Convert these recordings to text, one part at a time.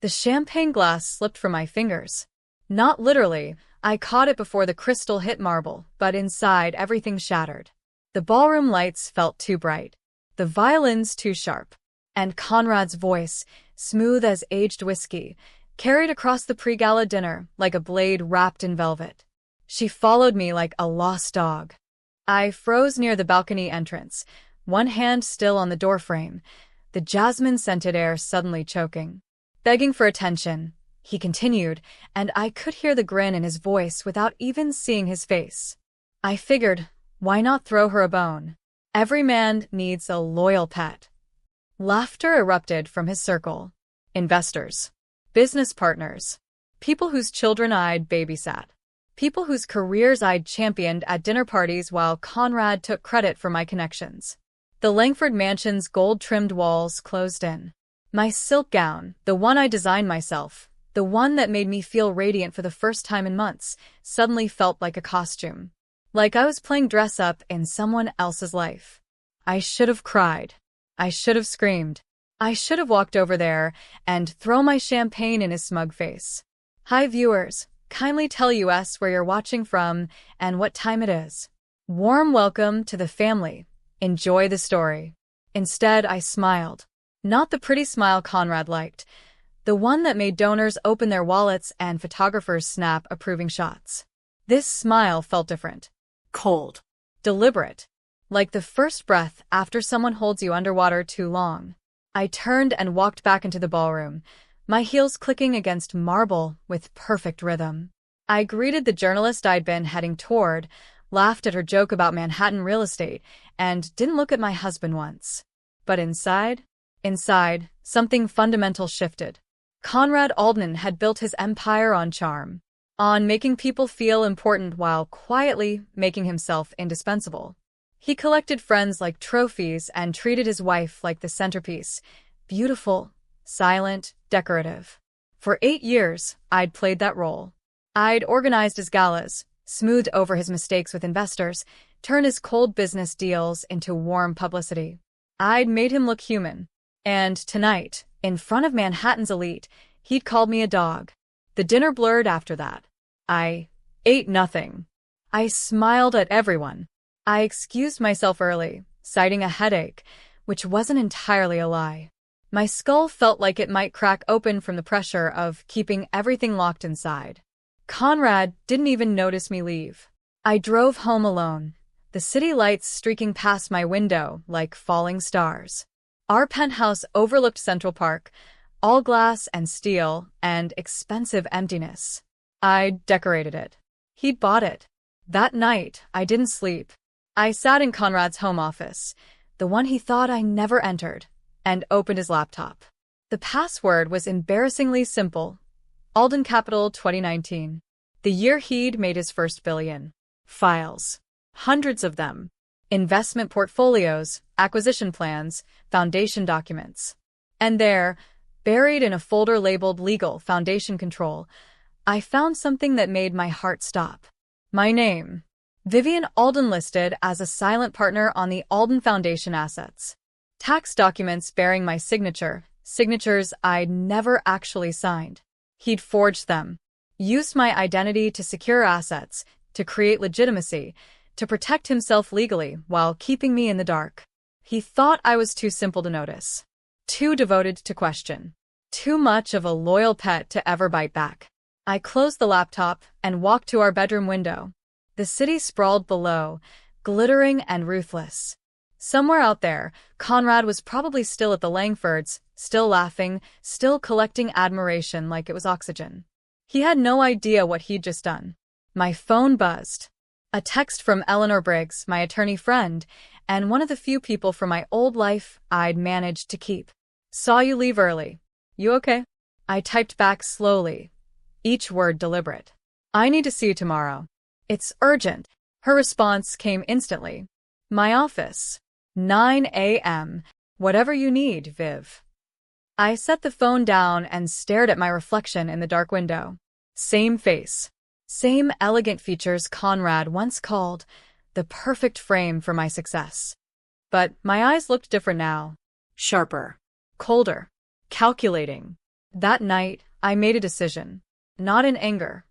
The champagne glass slipped from my fingers. Not literally, I caught it before the crystal hit marble, but inside everything shattered. The ballroom lights felt too bright, the violins too sharp, and Conrad's voice, smooth as aged whiskey, carried across the pre-gala dinner like a blade wrapped in velvet. She followed me like a lost dog. I froze near the balcony entrance, one hand still on the doorframe, the jasmine-scented air suddenly choking. Begging for attention, he continued, and I could hear the grin in his voice without even seeing his face. I figured, why not throw her a bone? Every man needs a loyal pet. Laughter erupted from his circle. Investors, business partners, people whose children I'd babysat, people whose careers I'd championed at dinner parties while Conrad took credit for my connections. The Langford Mansion's gold-trimmed walls closed in. My silk gown, the one I designed myself, the one that made me feel radiant for the first time in months, suddenly felt like a costume. Like I was playing dress-up in someone else's life. I should have cried. I should have screamed. I should have walked over there and thrown my champagne in his smug face. Hi viewers, kindly tell us where you're watching from and what time it is. Warm welcome to the family. Enjoy the story. Instead, I smiled. Not the pretty smile Conrad liked, the one that made donors open their wallets and photographers snap approving shots. This smile felt different. Cold. Deliberate. Like the first breath after someone holds you underwater too long. I turned and walked back into the ballroom, my heels clicking against marble with perfect rhythm. I greeted the journalist I'd been heading toward, laughed at her joke about Manhattan real estate, and didn't look at my husband once. But inside, something fundamental shifted. Conrad Alden had built his empire on charm, on making people feel important while quietly making himself indispensable. He collected friends like trophies and treated his wife like the centerpiece, beautiful, silent, decorative. For 8 years, I'd played that role. I'd organized his galas, smoothed over his mistakes with investors, turned his cold business deals into warm publicity. I'd made him look human. And tonight, in front of Manhattan's elite, he'd called me a dog. The dinner blurred after that. I ate nothing. I smiled at everyone. I excused myself early, citing a headache, which wasn't entirely a lie. My skull felt like it might crack open from the pressure of keeping everything locked inside. Conrad didn't even notice me leave. I drove home alone, the city lights streaking past my window like falling stars. Our penthouse overlooked Central Park, all glass and steel and expensive emptiness. I'd decorated it. He'd bought it. That night, I didn't sleep. I sat in Conrad's home office, the one he thought I never entered, and opened his laptop. The password was embarrassingly simple. Alden Capital 2019. The year he'd made his first billion. Files. Hundreds of them. Investment portfolios, acquisition plans, foundation documents. And there, buried in a folder labeled Legal Foundation Control, I found something that made my heart stop. My name. Vivian Alden listed as a silent partner on the Alden Foundation assets. Tax documents bearing my signature, signatures I'd never actually signed. He'd forged them. Used my identity to secure assets, to create legitimacy, to protect himself legally while keeping me in the dark. He thought I was too simple to notice. Too devoted to question. Too much of a loyal pet to ever bite back. I closed the laptop and walked to our bedroom window. The city sprawled below, glittering and ruthless. Somewhere out there, Conrad was probably still at the Langfords, still laughing, still collecting admiration like it was oxygen. He had no idea what he'd just done. My phone buzzed. A text from Eleanor Briggs, my attorney friend, and one of the few people from my old life I'd managed to keep. Saw you leave early. You okay? I typed back slowly, each word deliberate. I need to see you tomorrow. It's urgent. Her response came instantly. My office. 9 a.m. Whatever you need, Viv. I set the phone down and stared at my reflection in the dark window. Same face. Same elegant features Conrad once called the perfect frame for my success. But my eyes looked different now. Sharper. Colder. Calculating. That night, I made a decision. Not in anger.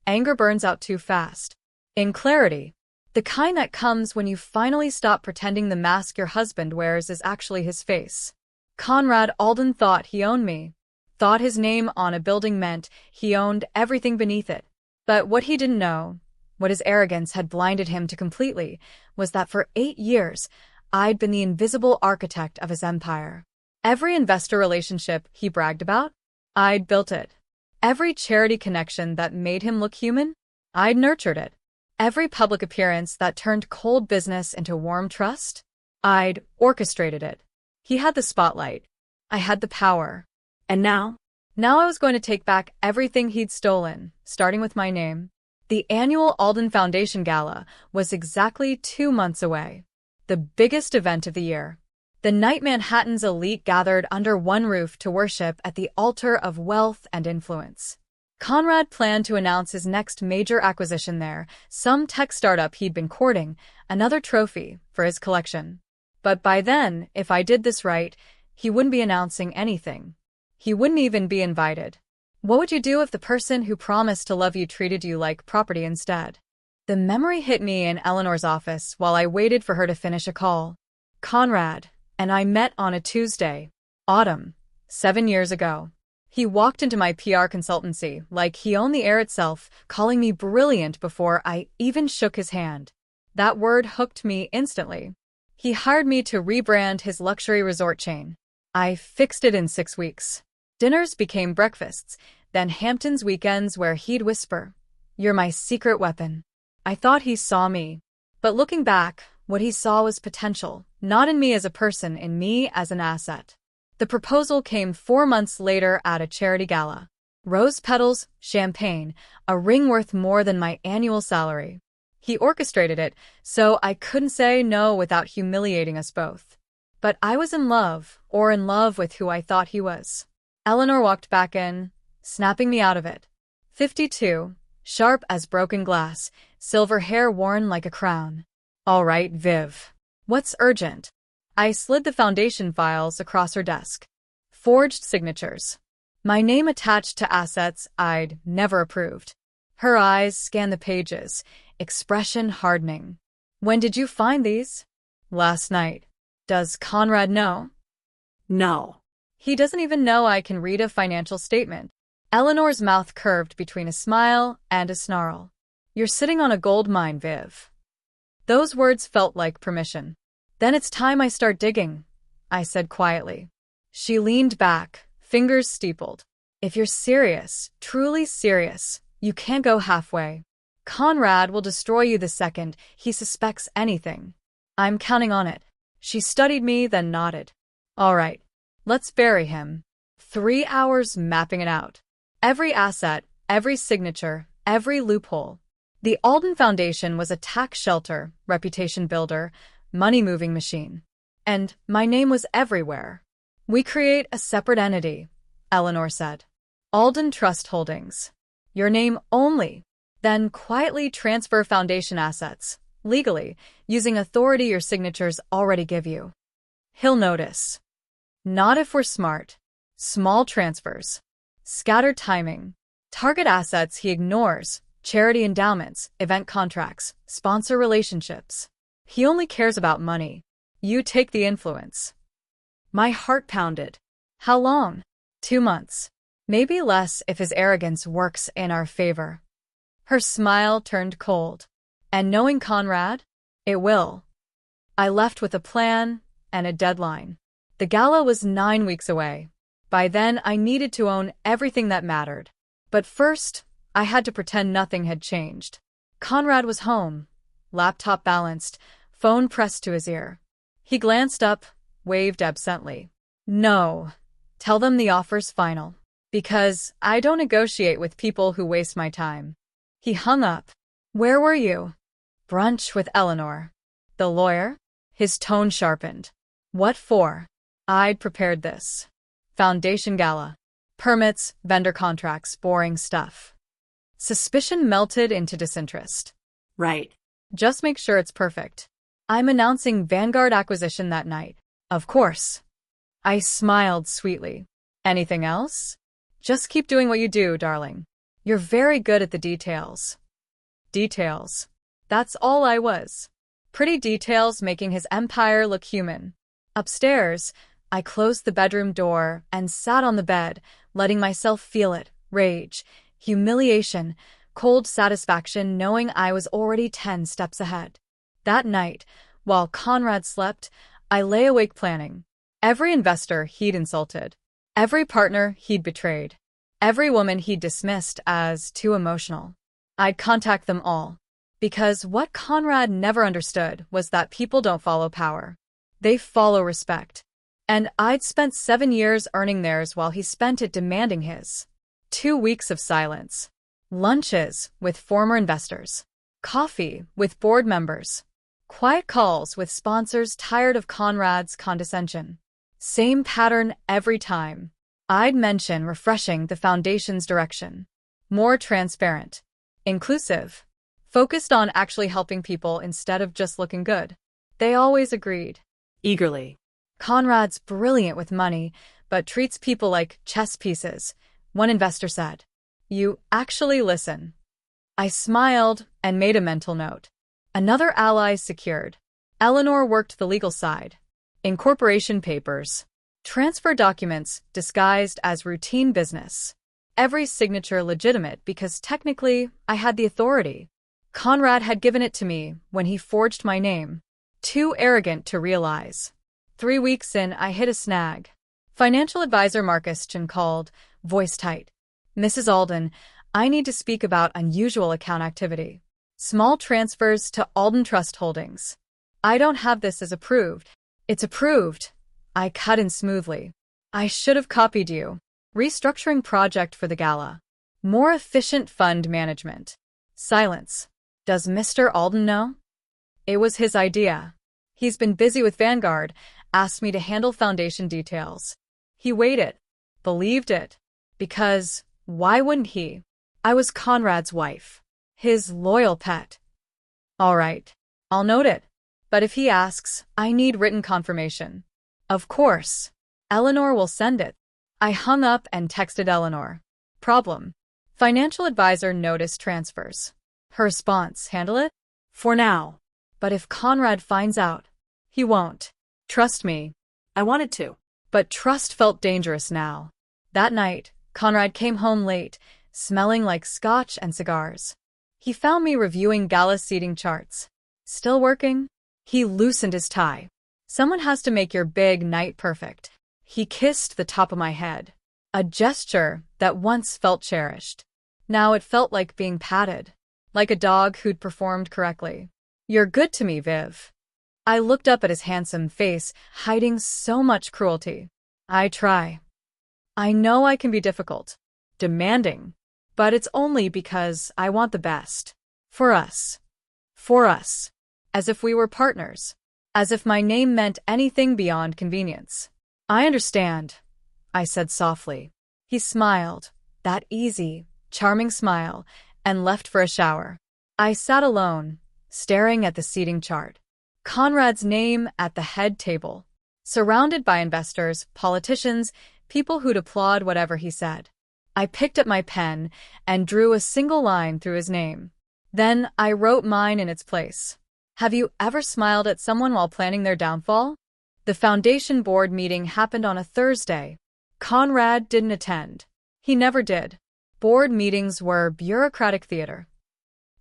Anger burns out too fast. In clarity. The kind that comes when you finally stop pretending the mask your husband wears is actually his face. Conrad Alden thought he owned me. Thought his name on a building meant he owned everything beneath it. But what he didn't know, what his arrogance had blinded him to completely, was that for 8 years, I'd been the invisible architect of his empire. Every investor relationship he bragged about, I'd built it. Every charity connection that made him look human, I'd nurtured it. Every public appearance that turned cold business into warm trust, I'd orchestrated it. He had the spotlight. I had the power. And now? Now I was going to take back everything he'd stolen, starting with my name. The annual Alden Foundation Gala was exactly 2 months away. The biggest event of the year. The night Manhattan's elite gathered under one roof to worship at the altar of wealth and influence. Conrad planned to announce his next major acquisition there, some tech startup he'd been courting, another trophy for his collection. But by then, if I did this right, he wouldn't be announcing anything. He wouldn't even be invited. What would you do if the person who promised to love you treated you like property instead? The memory hit me in Eleanor's office while I waited for her to finish a call. Conrad and I met on a Tuesday, autumn, 7 years ago. He walked into my PR consultancy like he owned the air itself, calling me brilliant before I even shook his hand. That word hooked me instantly. He hired me to rebrand his luxury resort chain. I fixed it in 6 weeks. Dinners became breakfasts, then Hamptons weekends where he'd whisper, "You're my secret weapon." I thought he saw me. But looking back, what he saw was potential, not in me as a person, in me as an asset. The proposal came 4 months later at a charity gala. Rose petals, champagne, a ring worth more than my annual salary. He orchestrated it, so I couldn't say no without humiliating us both. But I was in love, or in love with who I thought he was. Eleanor walked back in, snapping me out of it. 52, sharp as broken glass, silver hair worn like a crown. "All right, Viv. What's urgent?" I slid the foundation files across her desk. Forged signatures. My name attached to assets I'd never approved. Her eyes scanned the pages, expression hardening. "When did you find these?" "Last night." "Does Conrad know?" No. "He doesn't even know I can read a financial statement." Eleanor's mouth curved between a smile and a snarl. "You're sitting on a gold mine, Viv." Those words felt like permission. "Then it's time I start digging," I said quietly. She leaned back, fingers steepled. "If you're serious, truly serious, you can't go halfway. Conrad will destroy you the second he suspects anything. I'm counting on it." She studied me, then nodded. "All right, let's bury him." 3 hours mapping it out. Every asset, every signature, every loophole. The Alden Foundation was a tax shelter, reputation builder, money-moving machine. And my name was everywhere. "We create a separate entity," Eleanor said. "Alden Trust Holdings. Your name only. Then quietly transfer foundation assets, legally, using authority your signatures already give you. He'll notice. Not if we're smart. Small transfers. Scattered timing. Target assets he ignores, charity endowments, event contracts, sponsor relationships. He only cares about money. You take the influence." My heart pounded. "How long?" 2 months. Maybe less if his arrogance works in our favor. Her smile turned cold. "And knowing Conrad? It will." I left with a plan and a deadline. The gala was 9 weeks away. By then, I needed to own everything that mattered. But first, I had to pretend nothing had changed. Conrad was home, laptop balanced, phone pressed to his ear. He glanced up, waved absently. "No. Tell them the offer's final. Because I don't negotiate with people who waste my time." He hung up. "Where were you?" "Brunch with Eleanor." "The lawyer?" His tone sharpened. "What for?" "I'd prepared this. Foundation gala. Permits, vendor contracts, boring stuff." Suspicion melted into disinterest. Right. "Just make sure it's perfect. I'm announcing Vanguard acquisition that night." "Of course." I smiled sweetly. "Anything else?" Just keep doing what you do, darling. You're very good at the details. Details. That's all I was. Pretty details making his empire look human. Upstairs, I closed the bedroom door and sat on the bed, letting myself feel it. Rage, humiliation, cold satisfaction knowing I was already 10 steps ahead. That night, while Conrad slept, I lay awake planning. Every investor he'd insulted. Every partner he'd betrayed. Every woman he'd dismissed as too emotional. I'd contact them all. Because what Conrad never understood was that people don't follow power. They follow respect. And I'd spent 7 years earning theirs while he spent it demanding his. 2 weeks of silence. Lunches with former investors. Coffee with board members. Quiet calls with sponsors tired of Conrad's condescension. Same pattern every time. I'd mention refreshing the foundation's direction. More transparent. Inclusive. Focused on actually helping people instead of just looking good. They always agreed. Eagerly. Conrad's brilliant with money, but treats people like chess pieces, one investor said. You actually listen. I smiled and made a mental note. Another ally secured. Eleanor worked the legal side. Incorporation papers. Transfer documents disguised as routine business. Every signature legitimate because technically I had the authority. Conrad had given it to me when he forged my name. Too arrogant to realize. 3 weeks in, I hit a snag. Financial advisor Marcus Chin called, voice tight. Mrs. Alden, I need to speak about unusual account activity. Small transfers to Alden Trust Holdings. I don't have this as approved. It's approved. I cut in smoothly. I should have copied you. Restructuring project for the gala. More efficient fund management. Silence. Does Mr. Alden know? It was his idea. He's been busy with Vanguard, asked me to handle foundation details. He waited. Believed it. Because, why wouldn't he? I was Conrad's wife. His loyal pet. All right. I'll note it. But if he asks, I need written confirmation. Of course. Eleanor will send it. I hung up and texted Eleanor. Problem. Financial advisor noticed transfers. Her response, handle it? For now. But if Conrad finds out, he won't. Trust me. I wanted to. But trust felt dangerous now. That night, Conrad came home late, smelling like scotch and cigars. He found me reviewing gala seating charts. Still working? He loosened his tie. Someone has to make your big night perfect. He kissed the top of my head. A gesture that once felt cherished. Now it felt like being patted. Like a dog who'd performed correctly. You're good to me, Viv. I looked up at his handsome face, hiding so much cruelty. I try. I know I can be difficult. Demanding. But it's only because I want the best. For us. For us. As if we were partners. As if my name meant anything beyond convenience. I understand, I said softly. He smiled, that easy, charming smile, and left for a shower. I sat alone, staring at the seating chart. Conrad's name at the head table. Surrounded by investors, politicians, people who'd applaud whatever he said. I picked up my pen and drew a single line through his name. Then I wrote mine in its place. Have you ever smiled at someone while planning their downfall? The foundation board meeting happened on a Thursday. Conrad didn't attend. He never did. Board meetings were bureaucratic theater.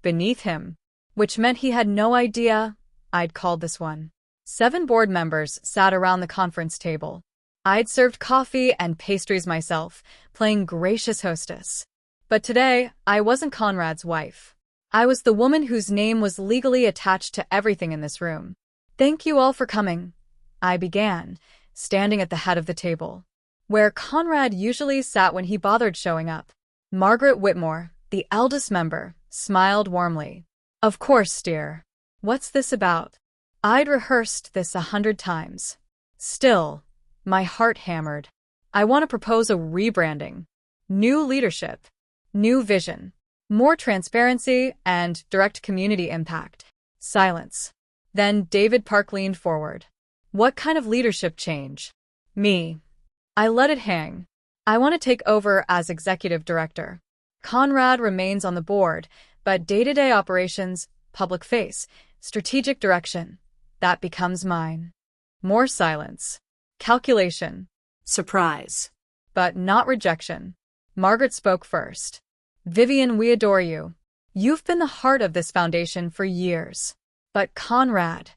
Beneath him. Which meant he had no idea I'd called this one. 7 board members sat around the conference table. I'd served coffee and pastries myself, playing gracious hostess. But today, I wasn't Conrad's wife. I was the woman whose name was legally attached to everything in this room. Thank you all for coming. I began, standing at the head of the table, where Conrad usually sat when he bothered showing up. Margaret Whitmore, the eldest member, smiled warmly. Of course, dear. What's this about? I'd rehearsed this 100 times. Still, my heart hammered. I want to propose a rebranding. New leadership. New vision. More transparency and direct community impact. Silence. Then David Park leaned forward. What kind of leadership change? Me. I let it hang. I want to take over as executive director. Conrad remains on the board, but day-to-day operations, public face, strategic direction, that becomes mine. More silence. Calculation. Surprise. But not rejection. Margaret spoke first. Vivian, we adore you. You've been the heart of this foundation for years. But Conrad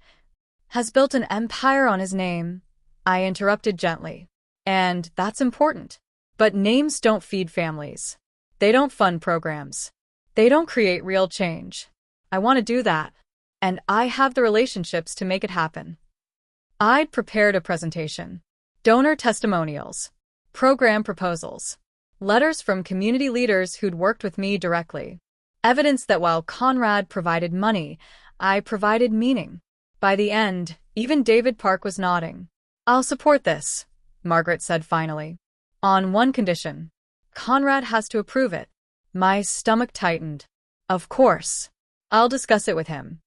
has built an empire on his name. I interrupted gently. And that's important. But names don't feed families. They don't fund programs. They don't create real change. I want to do that. And I have the relationships to make it happen. I'd prepared a presentation. Donor testimonials. Program proposals. Letters from community leaders who'd worked with me directly. Evidence that while Conrad provided money, I provided meaning. By the end, even David Park was nodding. I'll support this, Margaret said finally. On one condition. Conrad has to approve it. My stomach tightened. Of course. I'll discuss it with him.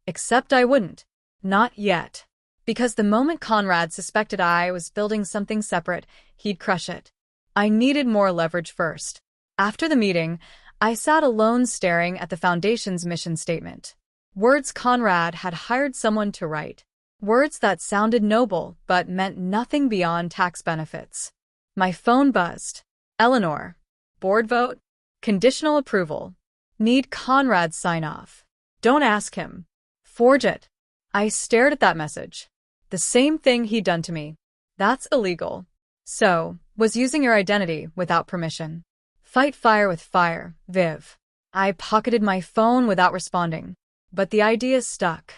Except I wouldn't. Not yet. Because the moment Conrad suspected I was building something separate, he'd crush it. I needed more leverage first. After the meeting, I sat alone staring at the Foundation's mission statement. Words Conrad had hired someone to write. Words that sounded noble but meant nothing beyond tax benefits. My phone buzzed. Eleanor. Board vote? Conditional approval. Need Conrad's sign-off. Don't ask him. Forge it. I stared at that message. The same thing he'd done to me. That's illegal. So, was using your identity without permission. Fight fire with fire, Viv. I pocketed my phone without responding. But the idea stuck.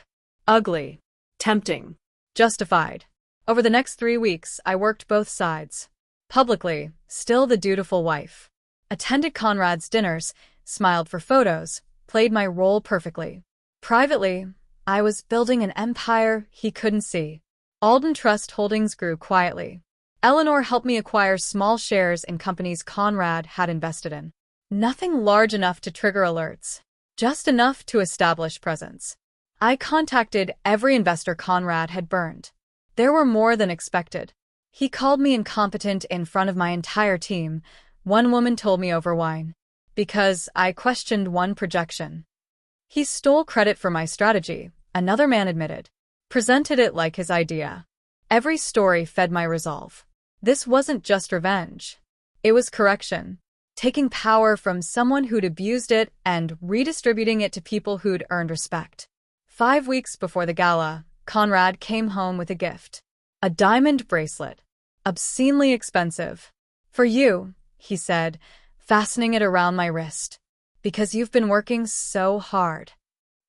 Ugly. Tempting. Justified. Over the next 3 weeks, I worked both sides. Publicly, still the dutiful wife. Attended Conrad's dinners, smiled for photos, played my role perfectly. Privately, I was building an empire he couldn't see. Alden Trust Holdings grew quietly. Eleanor helped me acquire small shares in companies Conrad had invested in. Nothing large enough to trigger alerts. Just enough to establish presence. I contacted every investor Conrad had burned. There were more than expected. He called me incompetent in front of my entire team, one woman told me over wine. Because I questioned one projection. He stole credit for my strategy, another man admitted. Presented it like his idea. Every story fed my resolve. This wasn't just revenge. It was correction. Taking power from someone who'd abused it and redistributing it to people who'd earned respect. 5 weeks before the gala, Conrad came home with a gift. A diamond bracelet. Obscenely expensive. For you, he said, fastening it around my wrist. Because you've been working so hard.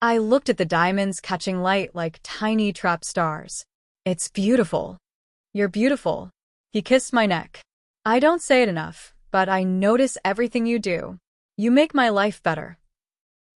I looked at the diamonds catching light like tiny trap stars. It's beautiful. You're beautiful. He kissed my neck. I don't say it enough, but I notice everything you do. You make my life better.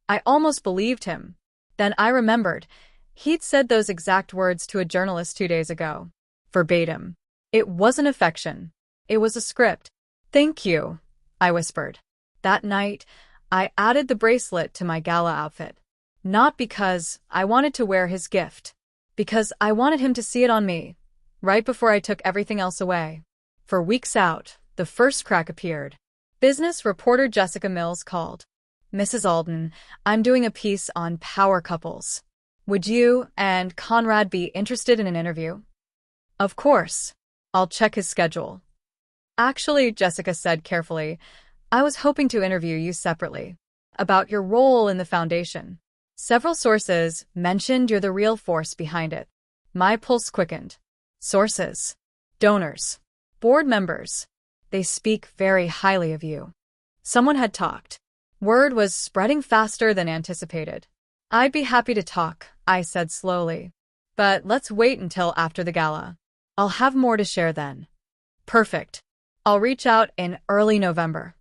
I almost believed him. Then I remembered. He'd said those exact words to a journalist 2 days ago. Verbatim. It wasn't affection. It was a script. Thank you, I whispered. That night, I added the bracelet to my gala outfit. Not because I wanted to wear his gift. Because I wanted him to see it on me. Right before I took everything else away. For weeks out, the first crack appeared. Business reporter Jessica Mills called. Mrs. Alden, I'm doing a piece on power couples. Would you and Conrad be interested in an interview? Of course. I'll check his schedule. Actually, Jessica said carefully, I was hoping to interview you separately. About your role in the foundation. Several sources mentioned you're the real force behind it. My pulse quickened. Sources. Donors. Board members. They speak very highly of you. Someone had talked. Word was spreading faster than anticipated. I'd be happy to talk, I said slowly. But let's wait until after the gala. I'll have more to share then. Perfect. I'll reach out in early November.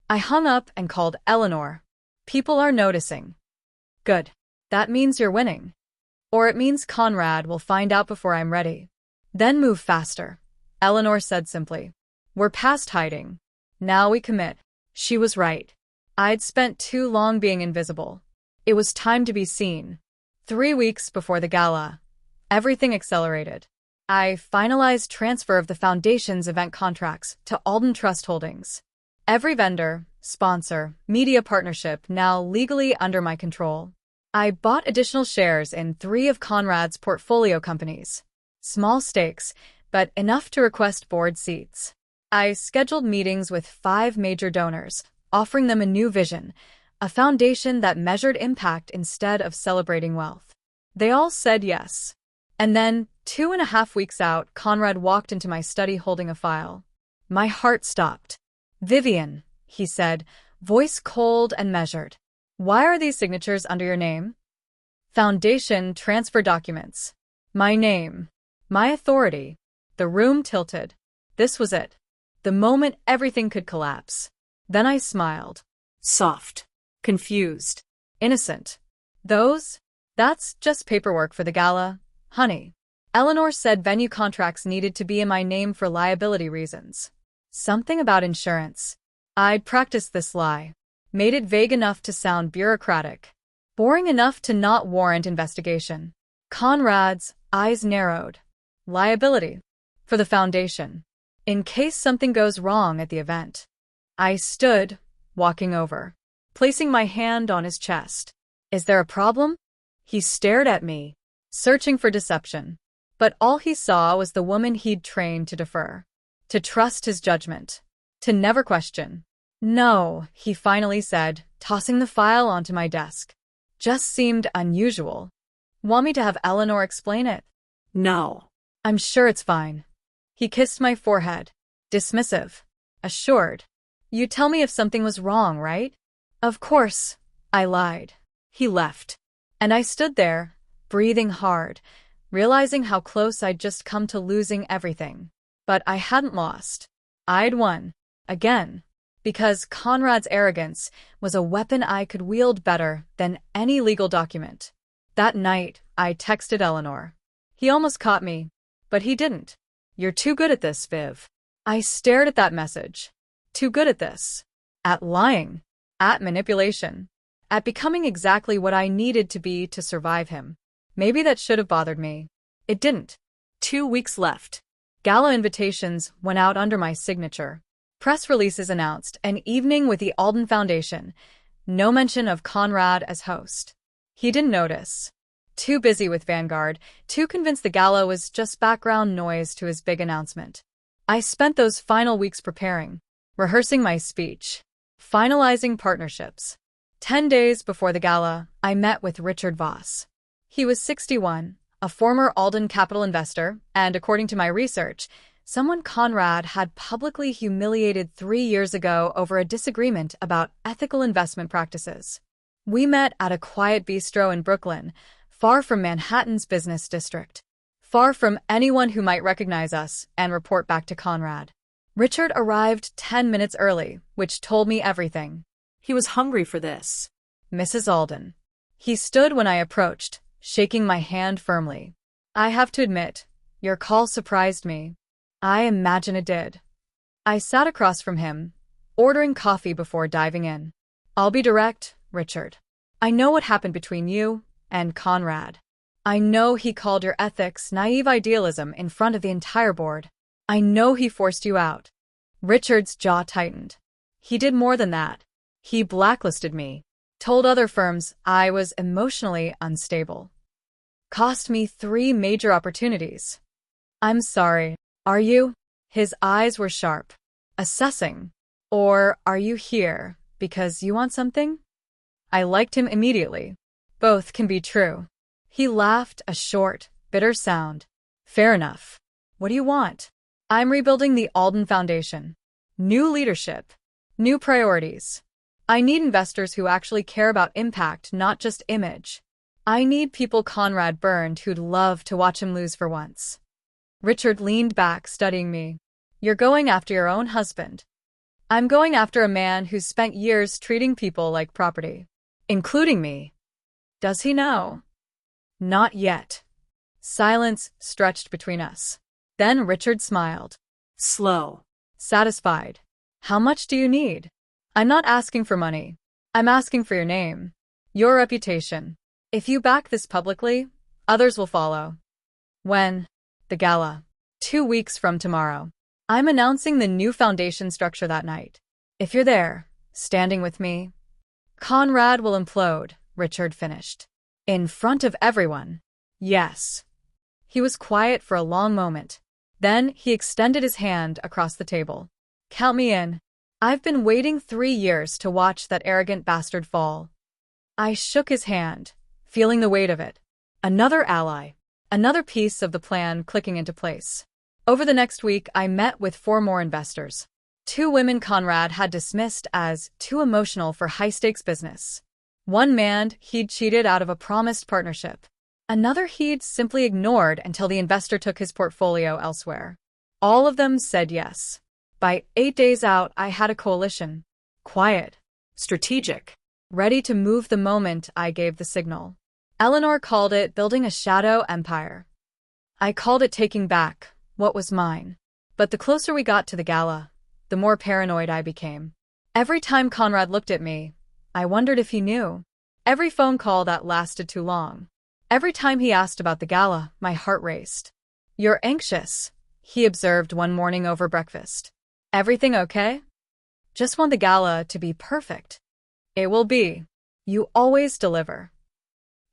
I hung up and called Eleanor. People are noticing. Good. That means you're winning. Or it means Conrad will find out before I'm ready. Then move faster. Eleanor said simply. We're past hiding. Now we commit. She was right. I'd spent too long being invisible. It was time to be seen. 3 weeks before the gala. Everything accelerated. I finalized transfer of the foundation's event contracts to Alden Trust Holdings. Every vendor, sponsor, media partnership now legally under my control. I bought additional shares in 3 of Conrad's portfolio companies. Small stakes, but enough to request board seats. I scheduled meetings with 5 major donors, offering them a new vision, a foundation that measured impact instead of celebrating wealth. They all said yes. And then, 2.5 weeks out, Conrad walked into my study holding a file. My heart stopped. "Vivian," he said, voice cold and measured. "Why are these signatures under your name?" "Foundation transfer documents." My name. My authority. The room tilted. This was it. The moment everything could collapse. Then I smiled. Soft. Confused. Innocent. That's just paperwork for the gala, honey. Eleanor said venue contracts needed to be in my name for liability reasons. Something about insurance. I'd practiced this lie. Made it vague enough to sound bureaucratic. Boring enough to not warrant investigation. Conrad's eyes narrowed. Liability. For the foundation. In case something goes wrong at the event. I stood, walking over, placing my hand on his chest. "Is there a problem?" He stared at me, searching for deception. But all he saw was the woman he'd trained to defer. To trust his judgment. To never question. "No," he finally said, tossing the file onto my desk. "Just seemed unusual. Want me to have Eleanor explain it?" No. "I'm sure it's fine." He kissed my forehead. Dismissive. Assured. "You'd tell me if something was wrong, right?" "Of course," I lied. He left. And I stood there, breathing hard, realizing how close I'd just come to losing everything. But I hadn't lost. I'd won. Again. Because Conrad's arrogance was a weapon I could wield better than any legal document. That night, I texted Eleanor. He almost caught me, but he didn't. "You're too good at this, Viv." I stared at that message. Too good at this. At lying. At manipulation. At becoming exactly what I needed to be to survive him. Maybe that should have bothered me. It didn't. 2 weeks left. Gala invitations went out under my signature. Press releases announced an evening with the Alden Foundation. No mention of Conrad as host. He didn't notice. Too busy with Vanguard, too convinced the gala was just background noise to his big announcement. I spent those final weeks preparing, rehearsing my speech, finalizing partnerships. 10 days before the gala, I met with Richard Voss. He was 61, a former Alden capital investor, and according to my research, someone Conrad had publicly humiliated 3 years ago over a disagreement about ethical investment practices. We met at a quiet bistro in Brooklyn, far from Manhattan's business district. Far from anyone who might recognize us and report back to Conrad. Richard arrived 10 minutes early, which told me everything. He was hungry for this. "Mrs. Alden." He stood when I approached, shaking my hand firmly. "I have to admit, your call surprised me." I imagine it did. I sat across from him, ordering coffee before diving in. "I'll be direct, Richard. I know what happened between you and Conrad. I know he called your ethics naive idealism in front of the entire board. I know he forced you out." Richard's jaw tightened. He did more than that. He blacklisted me, told other firms I was emotionally unstable. Cost me 3 major opportunities. "I'm sorry. Are you?" His eyes were sharp. Assessing. "Or are you here because you want something?" I liked him immediately. Both can be true. He laughed, a short, bitter sound. "Fair enough. What do you want?" "I'm rebuilding the Alden Foundation. New leadership. New priorities. I need investors who actually care about impact, not just image. I need people Conrad burned who'd love to watch him lose for once." Richard leaned back, studying me. "You're going after your own husband." "I'm going after a man who's spent years treating people like property. Including me." "Does he know?" "Not yet." Silence stretched between us. Then Richard smiled. Slow. Satisfied. "How much do you need?" "I'm not asking for money. I'm asking for your name. Your reputation. If you back this publicly, others will follow." "When?" The gala. 2 weeks from tomorrow. I'm announcing the new foundation structure that night. If you're there, standing with me, Conrad will implode, Richard finished. In front of everyone. Yes. He was quiet for a long moment. Then he extended his hand across the table. Count me in. I've been waiting 3 years to watch that arrogant bastard fall. I shook his hand, feeling the weight of it. Another ally. Another piece of the plan clicking into place. Over the next week, I met with 4 more investors. 2 women Conrad had dismissed as too emotional for high-stakes business. One man he'd cheated out of a promised partnership. Another he'd simply ignored until the investor took his portfolio elsewhere. All of them said yes. By 8 days out, I had a coalition. Quiet. Strategic. Ready to move the moment I gave the signal. Eleanor called it building a shadow empire. I called it taking back what was mine. But the closer we got to the gala, the more paranoid I became. Every time Conrad looked at me, I wondered if he knew. Every phone call that lasted too long. Every time he asked about the gala, my heart raced. You're anxious, he observed one morning over breakfast. Everything okay? Just want the gala to be perfect. It will be. You always deliver.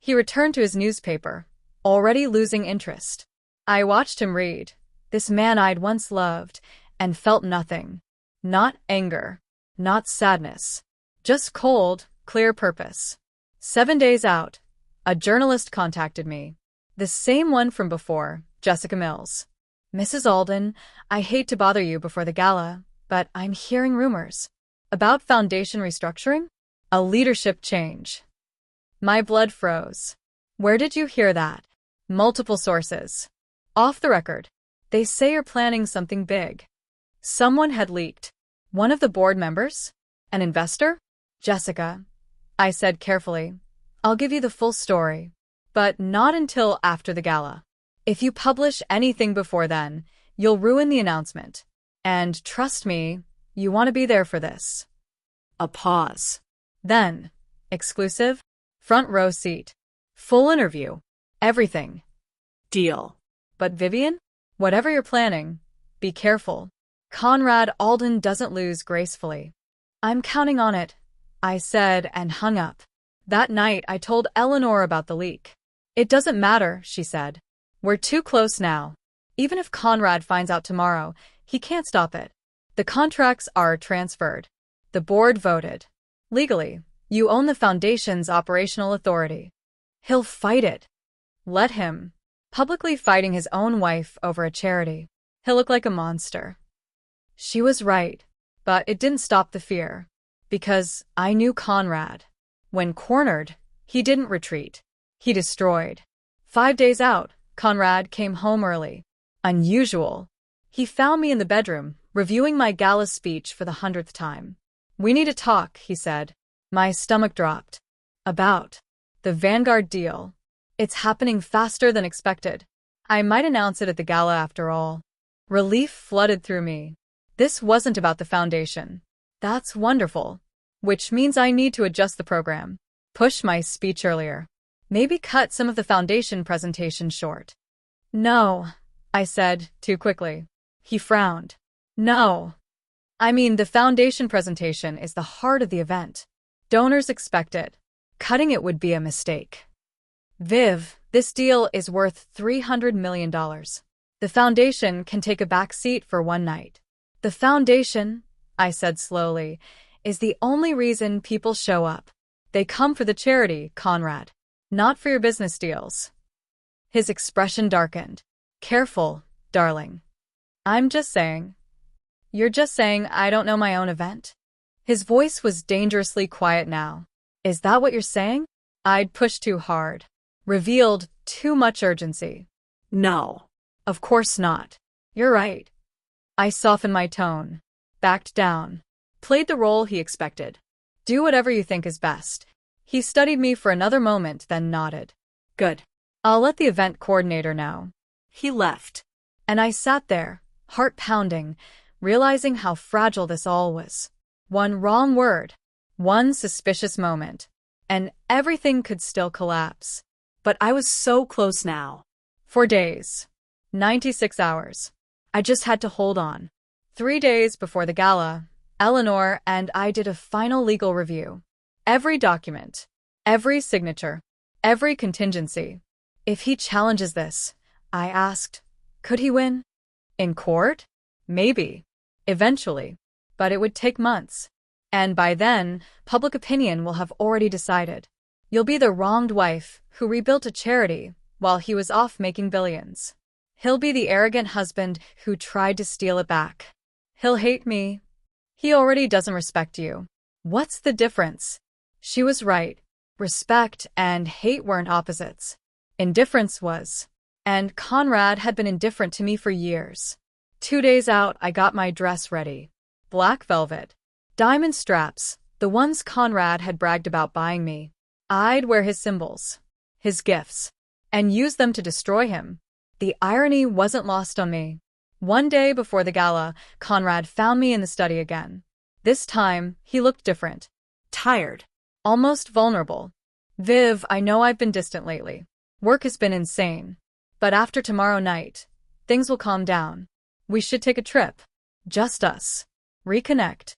He returned to his newspaper, already losing interest. I watched him read. This man I'd once loved, and felt nothing. Not anger. Not sadness. Just cold, clear purpose. 7 days out, a journalist contacted me. The same one from before, Jessica Mills. Mrs. Alden, I hate to bother you before the gala, but I'm hearing rumors. About foundation restructuring? A leadership change. My blood froze. Where did you hear that? Multiple sources. Off the record. They say you're planning something big. Someone had leaked. One of the board members? An investor? Jessica, I said carefully, I'll give you the full story, but not until after the gala. If you publish anything before then, you'll ruin the announcement. And trust me, you want to be there for this. A pause. Then, exclusive, front row seat, full interview, everything. Deal. But Vivian, whatever you're planning, be careful. Conrad Alden doesn't lose gracefully. I'm counting on it, I said and hung up. That night I told Eleanor about the leak. It doesn't matter, she said. We're too close now. Even if Conrad finds out tomorrow, he can't stop it. The contracts are transferred. The board voted. Legally, you own the foundation's operational authority. He'll fight it. Let him. Publicly fighting his own wife over a charity. He'll look like a monster. She was right, but it didn't stop the fear. Because I knew Conrad. When cornered, he didn't retreat. He destroyed. 5 days out, Conrad came home early. Unusual. He found me in the bedroom, reviewing my gala speech for the 100th time. We need to talk, he said. My stomach dropped. About the Vanguard deal. It's happening faster than expected. I might announce it at the gala after all. Relief flooded through me. This wasn't about the foundation. That's wonderful. Which means I need to adjust the program. Push my speech earlier. Maybe cut some of the foundation presentation short. No, I said, too quickly. He frowned. No. I mean, the foundation presentation is the heart of the event. Donors expect it. Cutting it would be a mistake. Viv, this deal is worth $300 million. The foundation can take a back seat for one night. The foundation, I said slowly, is the only reason people show up. They come for the charity, Conrad. Not for your business deals. His expression darkened. Careful, darling. I'm just saying. You're just saying I don't know my own event? His voice was dangerously quiet now. Is that what you're saying? I'd pushed too hard. Revealed too much urgency. No. Of course not. You're right. I softened my tone. Backed down. Played the role he expected. Do whatever you think is best. He studied me for another moment, then nodded. Good. I'll let the event coordinator know. He left. And I sat there, heart pounding, realizing how fragile this all was. One wrong word, one suspicious moment, and everything could still collapse. But I was so close now. For days. 96 hours. I just had to hold on. 3 days before the gala, Eleanor and I did a final legal review. Every document, every signature, every contingency. If he challenges this, I asked, could he win? In court? Maybe. Eventually. But it would take months. And by then, public opinion will have already decided. You'll be the wronged wife who rebuilt a charity while he was off making billions. He'll be the arrogant husband who tried to steal it back. He'll hate me. He already doesn't respect you. What's the difference? She was right. Respect and hate weren't opposites. Indifference was. And Conrad had been indifferent to me for years. 2 days out, I got my dress ready. Black velvet. Diamond straps, the ones Conrad had bragged about buying me. I'd wear his symbols, his gifts, and use them to destroy him. The irony wasn't lost on me. One day before the gala, Conrad found me in the study again. This time, he looked different. Tired. Almost vulnerable. Viv, I know I've been distant lately. Work has been insane. But after tomorrow night, things will calm down. We should take a trip. Just us. Reconnect.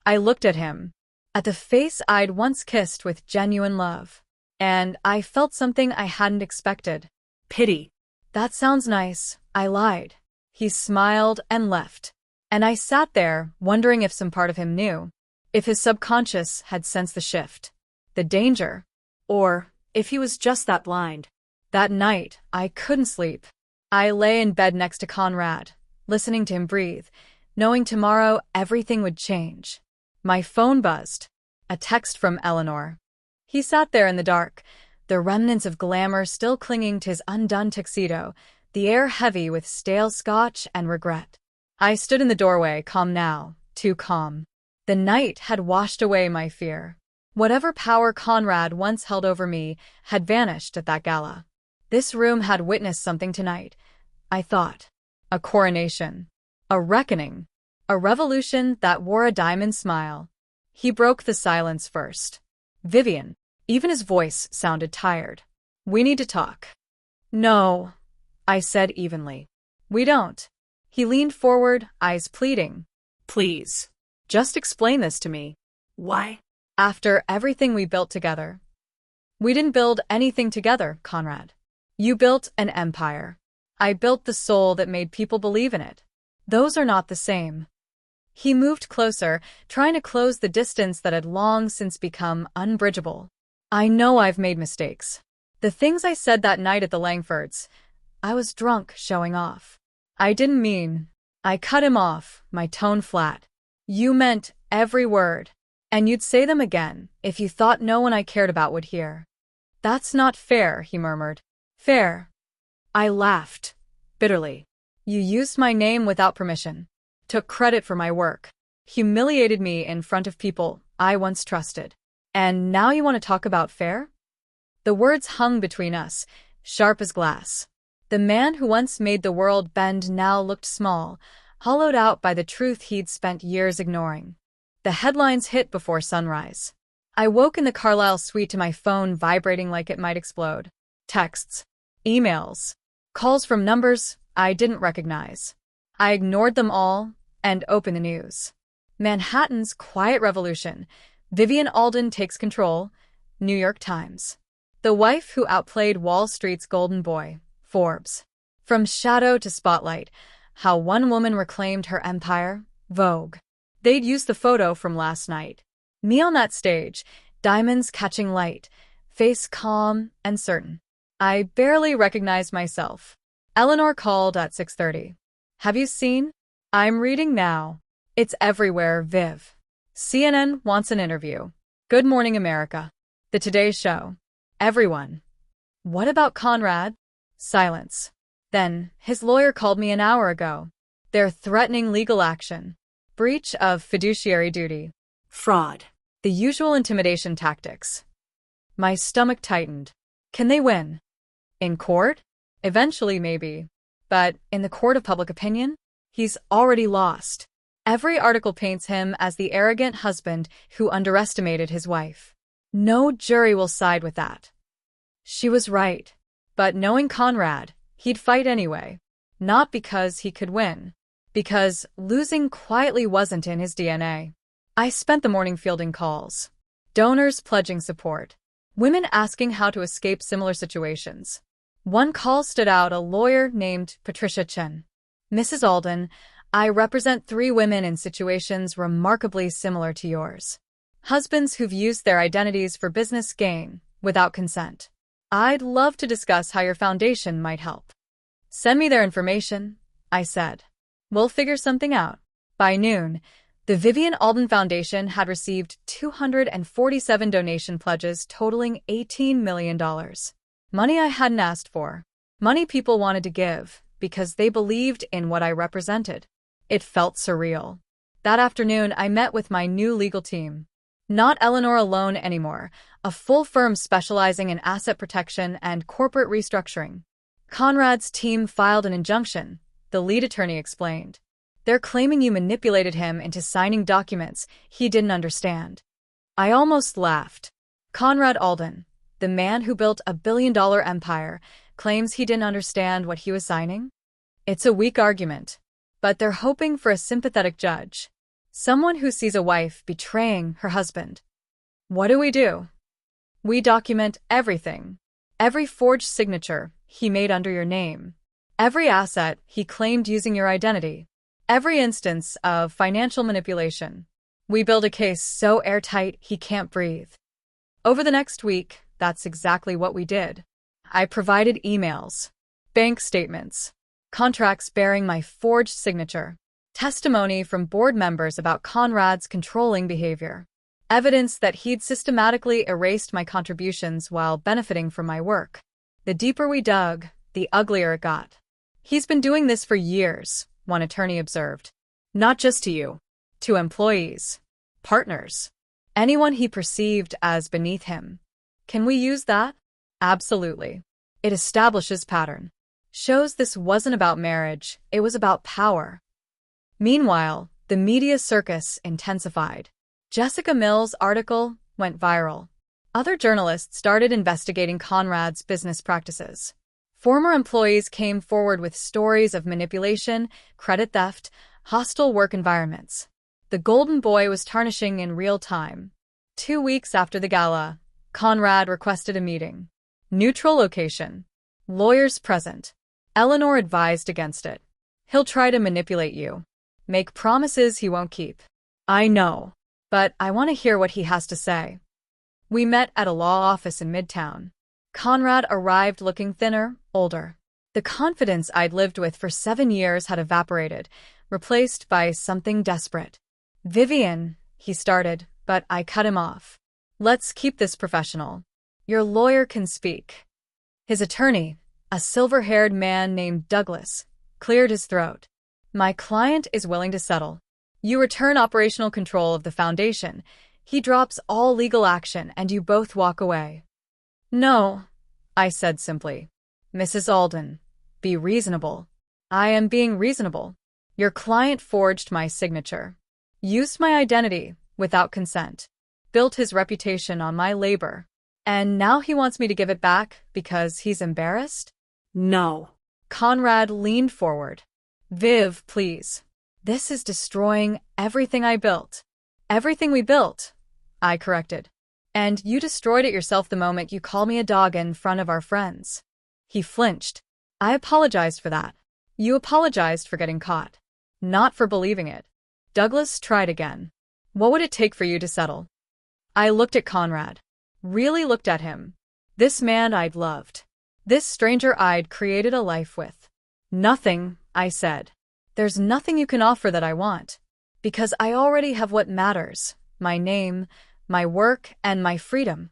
I looked at him. At the face I'd once kissed with genuine love. And I felt something I hadn't expected. Pity. That sounds nice. I lied. He smiled and left. And I sat there, wondering if some part of him knew. If his subconscious had sensed the shift. The danger. Or if he was just that blind. That night, I couldn't sleep. I lay in bed next to Conrad, listening to him breathe, knowing tomorrow everything would change. My phone buzzed. A text from Eleanor. He sat there in the dark, the remnants of glamour still clinging to his undone tuxedo, the air heavy with stale scotch and regret. I stood in the doorway, calm now, too calm. The night had washed away my fear. Whatever power Conrad once held over me had vanished at that gala. This room had witnessed something tonight, I thought. A coronation. A reckoning. A revolution that wore a diamond smile. He broke the silence first. Vivian. Even his voice sounded tired. We need to talk. No, I said evenly. We don't. He leaned forward, eyes pleading. Please. Just explain this to me. Why? After everything we built together. We didn't build anything together, Conrad. You built an empire. I built the soul that made people believe in it. Those are not the same. He moved closer, trying to close the distance that had long since become unbridgeable. I know I've made mistakes. The things I said that night at the Langfords. I was drunk, showing off. I didn't mean. I cut him off, my tone flat. You meant every word. And you'd say them again, if you thought no one I cared about would hear. That's not fair, he murmured. Fair. I laughed. Bitterly. You used my name without permission. Took credit for my work. Humiliated me in front of people I once trusted. And now you want to talk about fair? The words hung between us, sharp as glass. The man who once made the world bend now looked small, hollowed out by the truth he'd spent years ignoring. The headlines hit before sunrise. I woke in the Carlisle suite to my phone vibrating like it might explode. Texts. Emails. Calls from numbers I didn't recognize. I ignored them all and opened the news. Manhattan's quiet revolution. Vivian Alden takes control. New York Times. The wife who outplayed Wall Street's golden boy. Forbes. From shadow to spotlight. How one woman reclaimed her empire. Vogue. They'd used the photo from last night. Me on that stage, diamonds catching light, face calm and certain. I barely recognized myself. Eleanor called at 6:30. Have you seen? I'm reading now. It's everywhere, Viv. CNN wants an interview. Good Morning America. The Today Show. Everyone. What about Conrad? Silence. Then, his lawyer called me an hour ago. They're threatening legal action. Breach of fiduciary duty. Fraud. The usual intimidation tactics. My stomach tightened. Can they win? In court? Eventually, maybe. But in the court of public opinion? He's already lost. Every article paints him as the arrogant husband who underestimated his wife. No jury will side with that. She was right. But knowing Conrad, he'd fight anyway. Not because he could win. Because losing quietly wasn't in his DNA. I spent the morning fielding calls. Donors pledging support. Women asking how to escape similar situations. One call stood out, a lawyer named Patricia Chen. Mrs. Alden, I represent 3 women in situations remarkably similar to yours. Husbands who've used their identities for business gain, without consent. I'd love to discuss how your foundation might help. Send me their information, I said. We'll figure something out. By noon, the Vivian Alden Foundation had received 247 donation pledges totaling $18 million. Money I hadn't asked for. Money people wanted to give because they believed in what I represented. It felt surreal. That afternoon, I met with my new legal team. Not Eleanor alone anymore, a full firm specializing in asset protection and corporate restructuring. Conrad's team filed an injunction, the lead attorney explained. They're claiming you manipulated him into signing documents he didn't understand. I almost laughed. Conrad Alden, the man who built a billion-dollar empire, claims he didn't understand what he was signing? It's a weak argument. But they're hoping for a sympathetic judge. Someone who sees a wife betraying her husband. What do? We document everything. Every forged signature he made under your name. Every asset he claimed using your identity. Every instance of financial manipulation. We build a case so airtight he can't breathe. Over the next week, that's exactly what we did. I provided emails, bank statements, contracts bearing my forged signature, testimony from board members about Conrad's controlling behavior, evidence that he'd systematically erased my contributions while benefiting from my work. The deeper we dug, the uglier it got. He's been doing this for years, one attorney observed. Not just to you. To employees, partners, anyone he perceived as beneath him. Can we use that? Absolutely. It establishes pattern. Shows this wasn't about marriage, it was about power. Meanwhile, the media circus intensified. Jessica Mill's article went viral. Other journalists started investigating Conrad's business practices. Former employees came forward with stories of manipulation, credit theft, hostile work environments. The Golden Boy was tarnishing in real time. 2 weeks after the gala, Conrad requested a meeting. Neutral location. Lawyers present. Eleanor advised against it. He'll try to manipulate you. Make promises he won't keep. I know. But I want to hear what he has to say. We met at a law office in Midtown. Conrad arrived looking thinner, older. The confidence I'd lived with for 7 years had evaporated, replaced by something desperate. Vivian, he started, but I cut him off. Let's keep this professional. Your lawyer can speak. His attorney, a silver-haired man named Douglas, cleared his throat. My client is willing to settle. You return operational control of the foundation. He drops all legal action and you both walk away. No, I said simply. Mrs. Alden, be reasonable. I am being reasonable. Your client forged my signature. Used my identity without consent. Built his reputation on my labor. And now he wants me to give it back because he's embarrassed? No. Conrad leaned forward. Viv, please. This is destroying everything I built. Everything we built, I corrected. And you destroyed it yourself the moment you called me a dog in front of our friends. He flinched. I apologized for that. You apologized for getting caught. Not for believing it. Douglas tried again. What would it take for you to settle? I looked at Conrad. Really looked at him. This man I'd loved. This stranger I'd created a life with. Nothing, I said. There's nothing you can offer that I want. Because I already have what matters. My name, my work, and my freedom.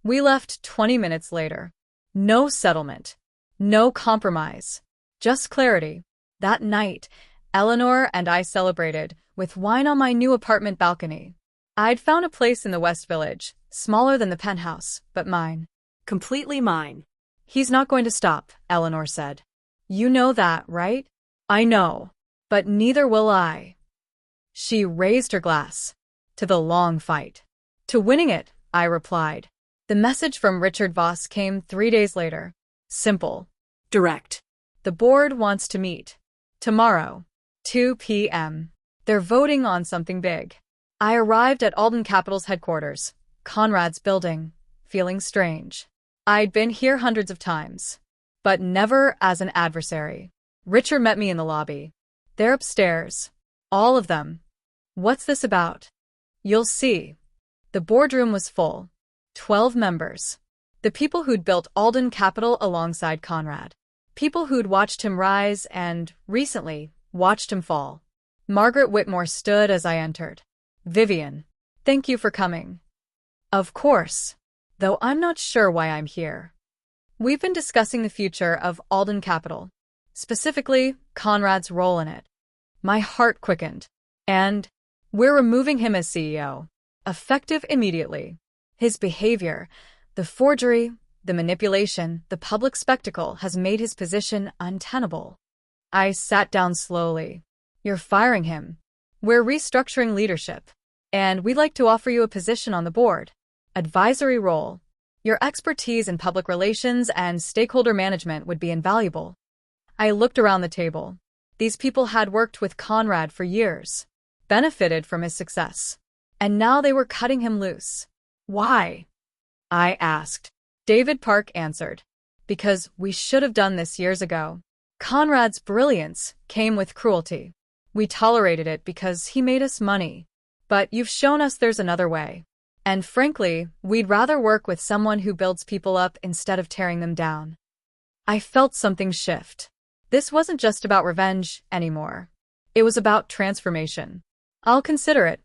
We left 20 minutes later. No settlement. No compromise. Just clarity. That night, Eleanor and I celebrated, with wine on my new apartment balcony. I'd found a place in the West Village, smaller than the penthouse, but mine. Completely mine. He's not going to stop, Eleanor said. You know that, right? I know. But neither will I. She raised her glass. To the long fight. To winning it, I replied. The message from Richard Voss came 3 days later. Simple. Direct. The board wants to meet. Tomorrow, 2 p.m. They're voting on something big. I arrived at Alden Capital's headquarters, Conrad's building, feeling strange. I'd been here hundreds of times, but never as an adversary. Richard met me in the lobby. They're upstairs. All of them. What's this about? You'll see. The boardroom was full. 12 members. The people who'd built Alden Capital alongside Conrad. People who'd watched him rise and, recently, watched him fall. Margaret Whitmore stood as I entered. Vivian, thank you for coming. Of course, though I'm not sure why I'm here. We've been discussing the future of Alden Capital, specifically Conrad's role in it. My heart quickened. And we're removing him as CEO, effective immediately. His behavior, the forgery, the manipulation, the public spectacle has made his position untenable. I sat down slowly. You're firing him. We're restructuring leadership, and we'd like to offer you a position on the board. Advisory role. Your expertise in public relations and stakeholder management would be invaluable. I looked around the table. These people had worked with Conrad for years, benefited from his success, and now they were cutting him loose. Why? I asked. David Park answered. Because we should have done this years ago. Conrad's brilliance came with cruelty. We tolerated it because he made us money. But you've shown us there's another way. And frankly, we'd rather work with someone who builds people up instead of tearing them down. I felt something shift. This wasn't just about revenge anymore. It was about transformation. I'll consider it,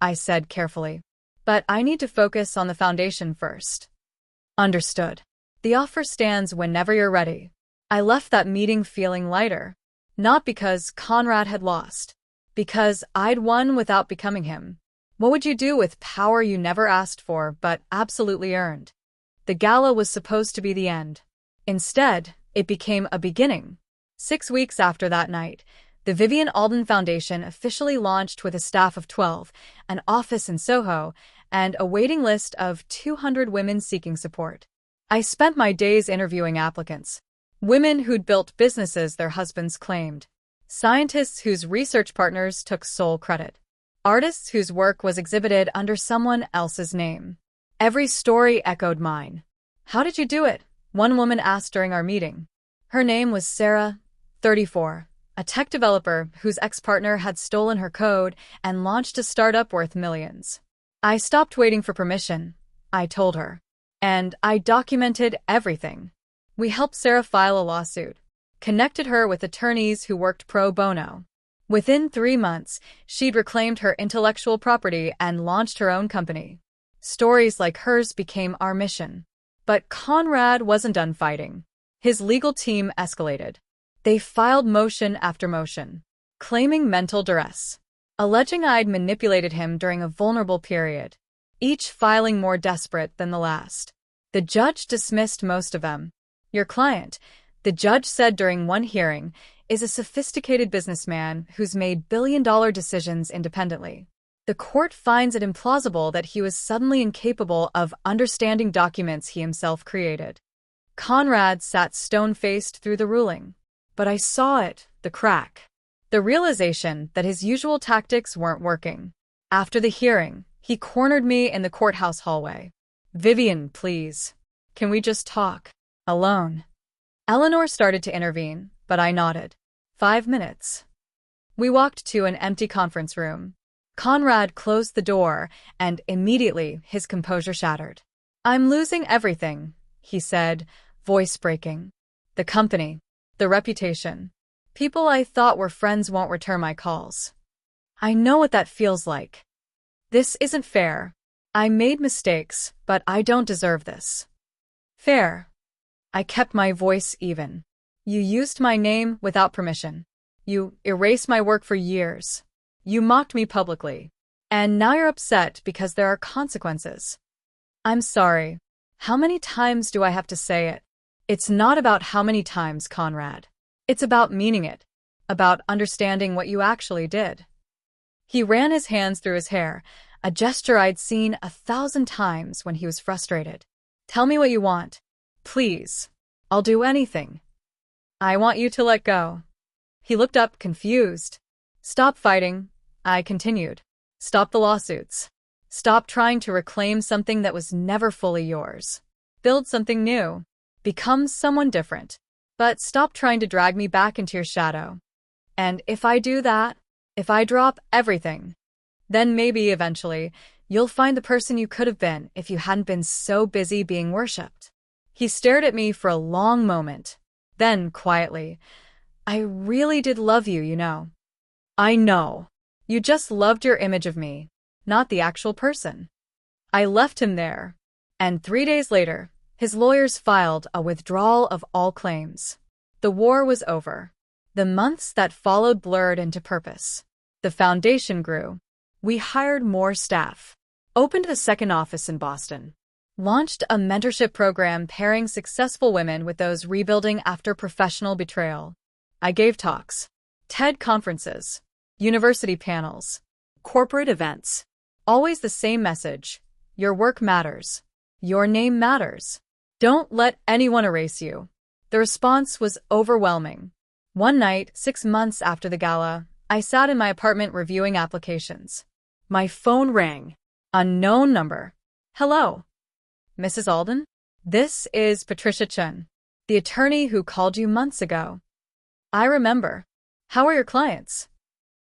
I said carefully. But I need to focus on the foundation first. Understood. The offer stands whenever you're ready. I left that meeting feeling lighter. Not because Conrad had lost. Because I'd won without becoming him. What would you do with power you never asked for but absolutely earned? The gala was supposed to be the end. Instead, it became a beginning. 6 weeks after that night, the Vivian Alden Foundation officially launched with a staff of 12, an office in Soho, and a waiting list of 200 women seeking support. I spent my days interviewing applicants. Women who'd built businesses their husbands claimed. Scientists whose research partners took sole credit. Artists whose work was exhibited under someone else's name. Every story echoed mine. How did you do it? One woman asked during our meeting. Her name was Sarah, 34, a tech developer whose ex-partner had stolen her code and launched a startup worth millions. I stopped waiting for permission, I told her. And I documented everything. We helped Sarah file a lawsuit, connected her with attorneys who worked pro bono. Within 3 months, she'd reclaimed her intellectual property and launched her own company. Stories like hers became our mission. But Conrad wasn't done fighting. His legal team escalated. They filed motion after motion, claiming mental duress, alleging I'd manipulated him during a vulnerable period, each filing more desperate than the last. The judge dismissed most of them. Your client, the judge said during one hearing, is a sophisticated businessman who's made billion-dollar decisions independently. The court finds it implausible that he was suddenly incapable of understanding documents he himself created. Conrad sat stone-faced through the ruling. But I saw it, the crack. The realization that his usual tactics weren't working. After the hearing, he cornered me in the courthouse hallway. Vivian, please. Can we just talk? Alone. Eleanor started to intervene, but I nodded. 5 minutes. We walked to an empty conference room. Conrad closed the door, and immediately his composure shattered. I'm losing everything, he said, voice breaking. The company, the reputation. People I thought were friends won't return my calls. I know what that feels like. This isn't fair. I made mistakes, but I don't deserve this. Fair. I kept my voice even. You used my name without permission. You erased my work for years. You mocked me publicly. And now you're upset because there are consequences. I'm sorry. How many times do I have to say it? It's not about how many times, Conrad. It's about meaning it. About understanding what you actually did. He ran his hands through his hair, a gesture I'd seen 1,000 times when he was frustrated. Tell me what you want. Please. I'll do anything. I want you to let go. He looked up, confused. Stop fighting, I continued. Stop the lawsuits. Stop trying to reclaim something that was never fully yours. Build something new. Become someone different. But stop trying to drag me back into your shadow. And if I do that, if I drop everything, then maybe eventually you'll find the person you could have been if you hadn't been so busy being worshipped. He stared at me for a long moment. Then, quietly, I really did love you, you know. I know. You just loved your image of me, not the actual person. I left him there, and 3 days later, his lawyers filed a withdrawal of all claims. The war was over. The months that followed blurred into purpose. The foundation grew. We hired more staff, opened a second office in Boston, launched a mentorship program pairing successful women with those rebuilding after professional betrayal. I gave talks, TED conferences, university panels, corporate events. Always the same message. Your work matters. Your name matters. Don't let anyone erase you. The response was overwhelming. One night, 6 months after the gala, I sat in my apartment reviewing applications. My phone rang. Unknown number. Hello. Mrs. Alden? This is Patricia Chen, the attorney who called you months ago. I remember. How are your clients?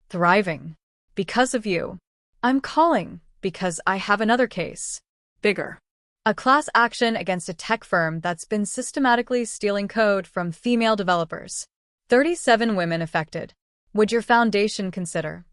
Thriving. Because of you. I'm calling because I have another case. Bigger. A class action against a tech firm that's been systematically stealing code from female developers. 37 women affected. Would your foundation consider?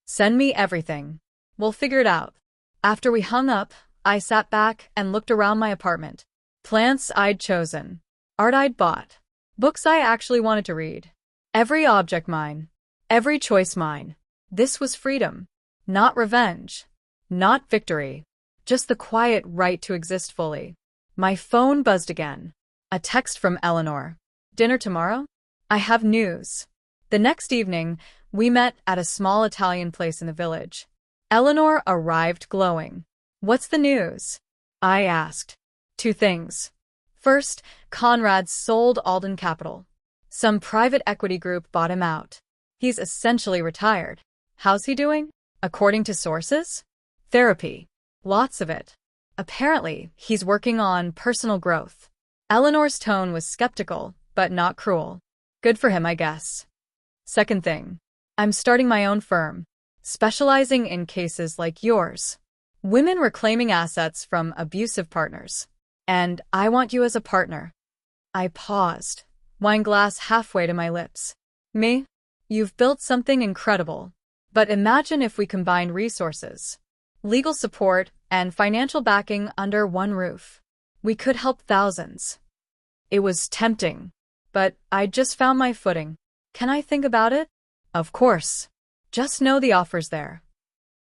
Send me everything. We'll figure it out. After we hung up, I sat back and looked around my apartment. Plants I'd chosen. Art I'd bought. Books I actually wanted to read. Every object mine. Every choice mine. This was freedom. Not revenge. Not victory. Just the quiet right to exist fully. My phone buzzed again. A text from Eleanor. Dinner tomorrow? I have news. The next evening, we met at a small Italian place in the village. Eleanor arrived glowing. What's the news? I asked. 2 things. First, Conrad sold Alden Capital. Some private equity group bought him out. He's essentially retired. How's he doing? According to sources? Therapy. Lots of it. Apparently, he's working on personal growth. Eleanor's tone was skeptical, but not cruel. Good for him, I guess. Second thing. I'm starting my own firm, specializing in cases like yours. Women reclaiming assets from abusive partners. And I want you as a partner. I paused, wine glass halfway to my lips. Me? You've built something incredible. But imagine if we combined resources, legal support, and financial backing under one roof. We could help thousands. It was tempting, but I just found my footing. Can I think about it? Of course. Just know the offer's there.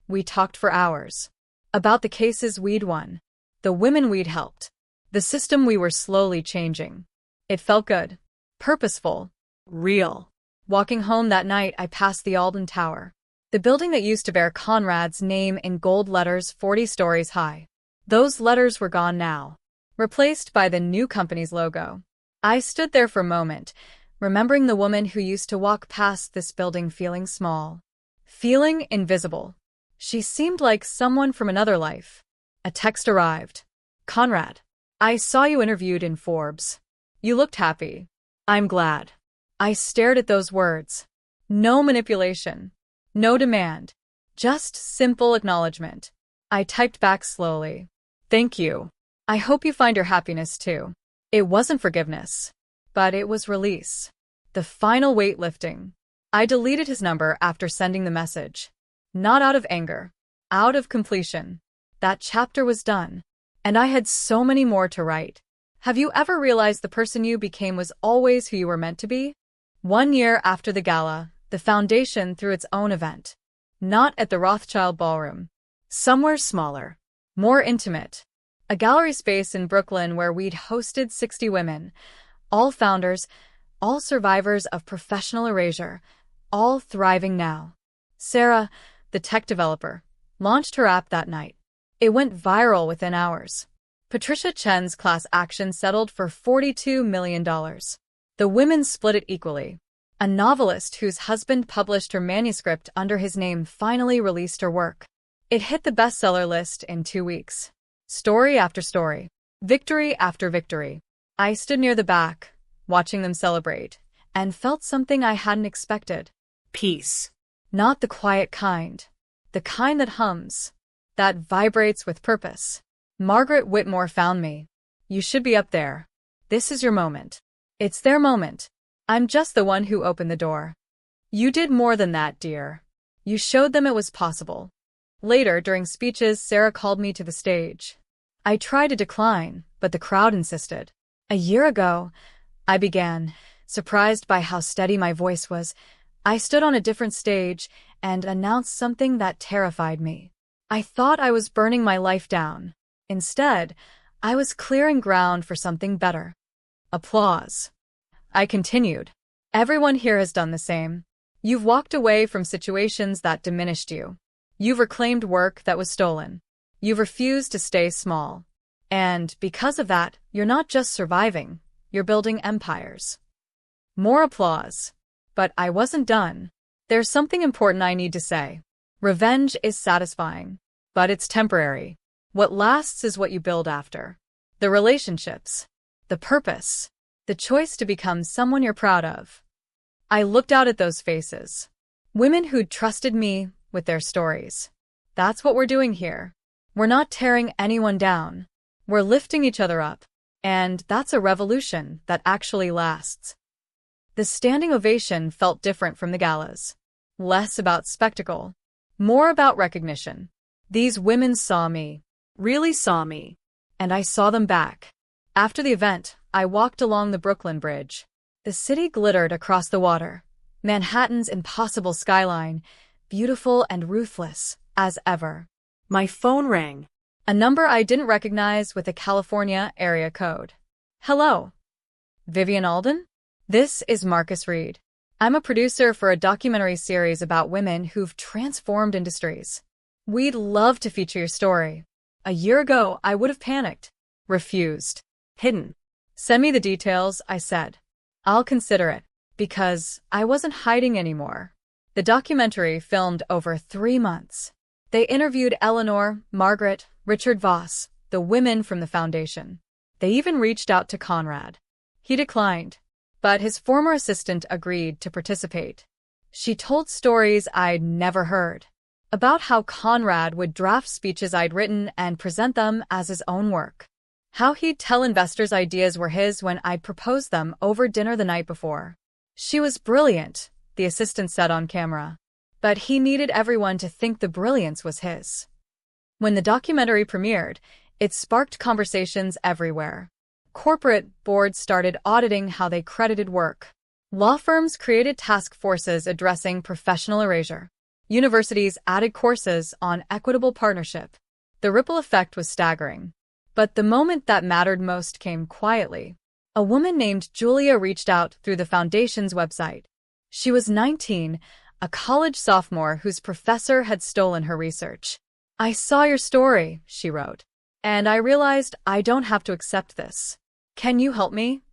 We talked for hours. About the cases we'd won, the women we'd helped, the system we were slowly changing. It felt good, purposeful, real. Walking home that night, I passed the Alden Tower, the building that used to bear Conrad's name in gold letters 40 stories high. Those letters were gone now, replaced by the new company's logo. I stood there for a moment, remembering the woman who used to walk past this building feeling small, feeling invisible. She seemed like someone from another life. A text arrived. Conrad, I saw you interviewed in Forbes. You looked happy. I'm glad. I stared at those words. No manipulation. No demand. Just simple acknowledgement. I typed back slowly. Thank you. I hope you find your happiness too. It wasn't forgiveness, but it was release. The final weight lifting. I deleted his number after sending the message. Not out of anger. Out of completion. That chapter was done. And I had so many more to write. Have you ever realized the person you became was always who you were meant to be? 1 year after the gala, the foundation threw its own event. Not at the Rothschild Ballroom. Somewhere smaller. More intimate. A gallery space in Brooklyn where we'd hosted 60 women. All founders, all survivors of professional erasure, all thriving now. Sarah, the tech developer, launched her app that night. It went viral within hours. Patricia Chen's class action settled for $42 million. The women split it equally. A novelist whose husband published her manuscript under his name finally released her work. It hit the bestseller list in 2 weeks. Story after story. Victory after victory. I stood near the back, watching them celebrate, and felt something I hadn't expected. Peace. Not the quiet kind. The kind that hums. That vibrates with purpose. Margaret Whitmore found me. You should be up there. This is your moment. It's their moment. I'm just the one who opened the door. You did more than that, dear. You showed them it was possible. Later, during speeches, Sarah called me to the stage. I tried to decline, but the crowd insisted. A year ago, I began, surprised by how steady my voice was. I stood on a different stage and announced something that terrified me. I thought I was burning my life down. Instead, I was clearing ground for something better. Applause. I continued. Everyone here has done the same. You've walked away from situations that diminished you. You've reclaimed work that was stolen. You've refused to stay small. And because of that, you're not just surviving, you're building empires. More applause. But I wasn't done. There's something important I need to say. Revenge is satisfying, but it's temporary. What lasts is what you build after. The relationships, the purpose, the choice to become someone you're proud of. I looked out at those faces. Women who'd trusted me with their stories. That's what we're doing here. We're not tearing anyone down. We're lifting each other up. And that's a revolution that actually lasts. The standing ovation felt different from the galas. Less about spectacle. More about recognition. These women saw me. Really saw me. And I saw them back. After the event, I walked along the Brooklyn Bridge. The city glittered across the water. Manhattan's impossible skyline, beautiful and ruthless, as ever. My phone rang. A number I didn't recognize with a California area code. Hello. Vivian Alden? This is Marcus Reed. I'm a producer for a documentary series about women who've transformed industries. We'd love to feature your story. A year ago, I would have panicked. Refused. Hidden. Send me the details, I said. I'll consider it, because I wasn't hiding anymore. The documentary filmed over 3 months. They interviewed Eleanor, Margaret, Richard Voss, the women from the foundation. They even reached out to Conrad. He declined, but his former assistant agreed to participate. She told stories I'd never heard, about how Conrad would draft speeches I'd written and present them as his own work. How he'd tell investors ideas were his when I'd proposed them over dinner the night before. She was brilliant, the assistant said on camera. But he needed everyone to think the brilliance was his. When the documentary premiered, it sparked conversations everywhere. Corporate boards started auditing how they credited work. Law firms created task forces addressing professional erasure. Universities added courses on equitable partnership. The ripple effect was staggering. But the moment that mattered most came quietly. A woman named Julia reached out through the foundation's website. She was 19, a college sophomore whose professor had stolen her research. I saw your story, she wrote, and I realized I don't have to accept this. Can you help me?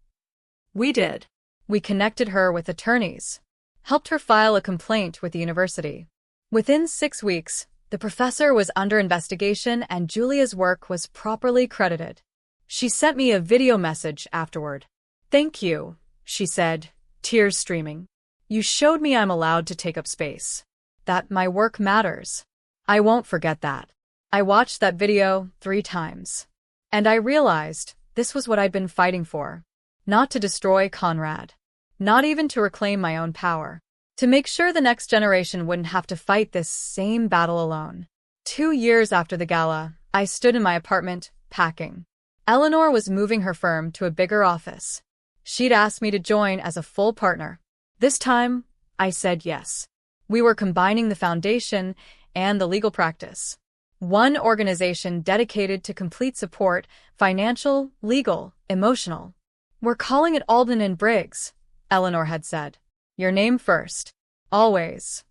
We did. We connected her with attorneys, helped her file a complaint with the university. Within 6 weeks, the professor was under investigation and Julia's work was properly credited. She sent me a video message afterward. Thank you, she said, tears streaming. You showed me I'm allowed to take up space. That my work matters. I won't forget that. I watched that video 3 times. And I realized this was what I'd been fighting for. Not to destroy Conrad. Not even to reclaim my own power. To make sure the next generation wouldn't have to fight this same battle alone. 2 years after the gala, I stood in my apartment, packing. Eleanor was moving her firm to a bigger office. She'd asked me to join as a full partner. This time, I said yes. We were combining the foundation and the legal practice. One organization dedicated to complete support, financial, legal, emotional. We're calling it Alden and Briggs, Eleanor had said. Your name first. Always.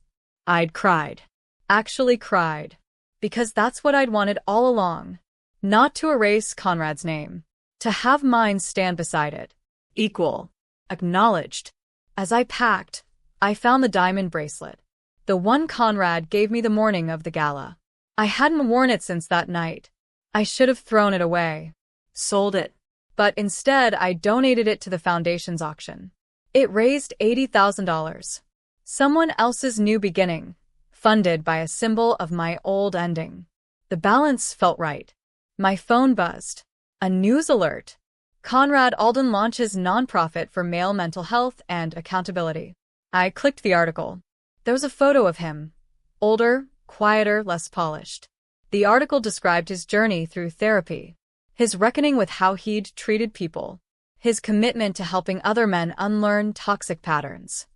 I'd cried. Actually cried. Because that's what I'd wanted all along. Not to erase Conrad's name. To have mine stand beside it. Equal. Acknowledged. As I packed, I found the diamond bracelet. The one Conrad gave me the morning of the gala. I hadn't worn it since that night. I should have thrown it away. Sold it. But instead, I donated it to the foundation's auction. It raised $80,000. Someone else's new beginning, funded by a symbol of my old ending. The balance felt right. My phone buzzed. A news alert. Conrad Alden launches nonprofit for male mental health and accountability. I clicked the article. There was a photo of him. Older, quieter, less polished. The article described his journey through therapy, his reckoning with how he'd treated people, his commitment to helping other men unlearn toxic patterns.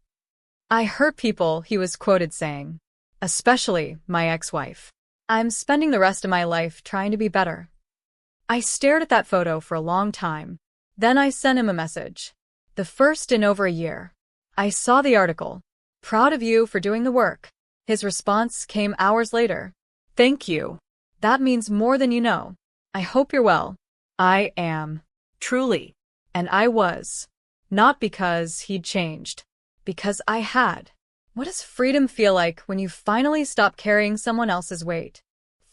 I hurt people, he was quoted saying. Especially my ex-wife. I'm spending the rest of my life trying to be better. I stared at that photo for a long time. Then I sent him a message. The first in over a year. I saw the article. Proud of you for doing the work. His response came hours later. Thank you. That means more than you know. I hope you're well. I am. Truly. And I was. Not because he'd changed. Because I had. What does freedom feel like when you finally stop carrying someone else's weight?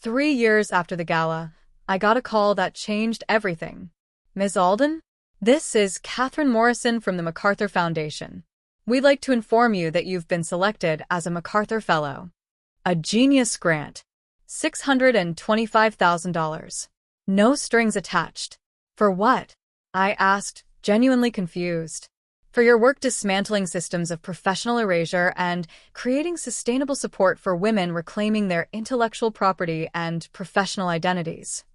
3 years after the gala, I got a call that changed everything. Ms. Alden? This is Catherine Morrison from the MacArthur Foundation. We'd like to inform you that you've been selected as a MacArthur Fellow. A genius grant. $625,000. No strings attached. For what? I asked, genuinely confused. For your work dismantling systems of professional erasure and creating sustainable support for women reclaiming their intellectual property and professional identities.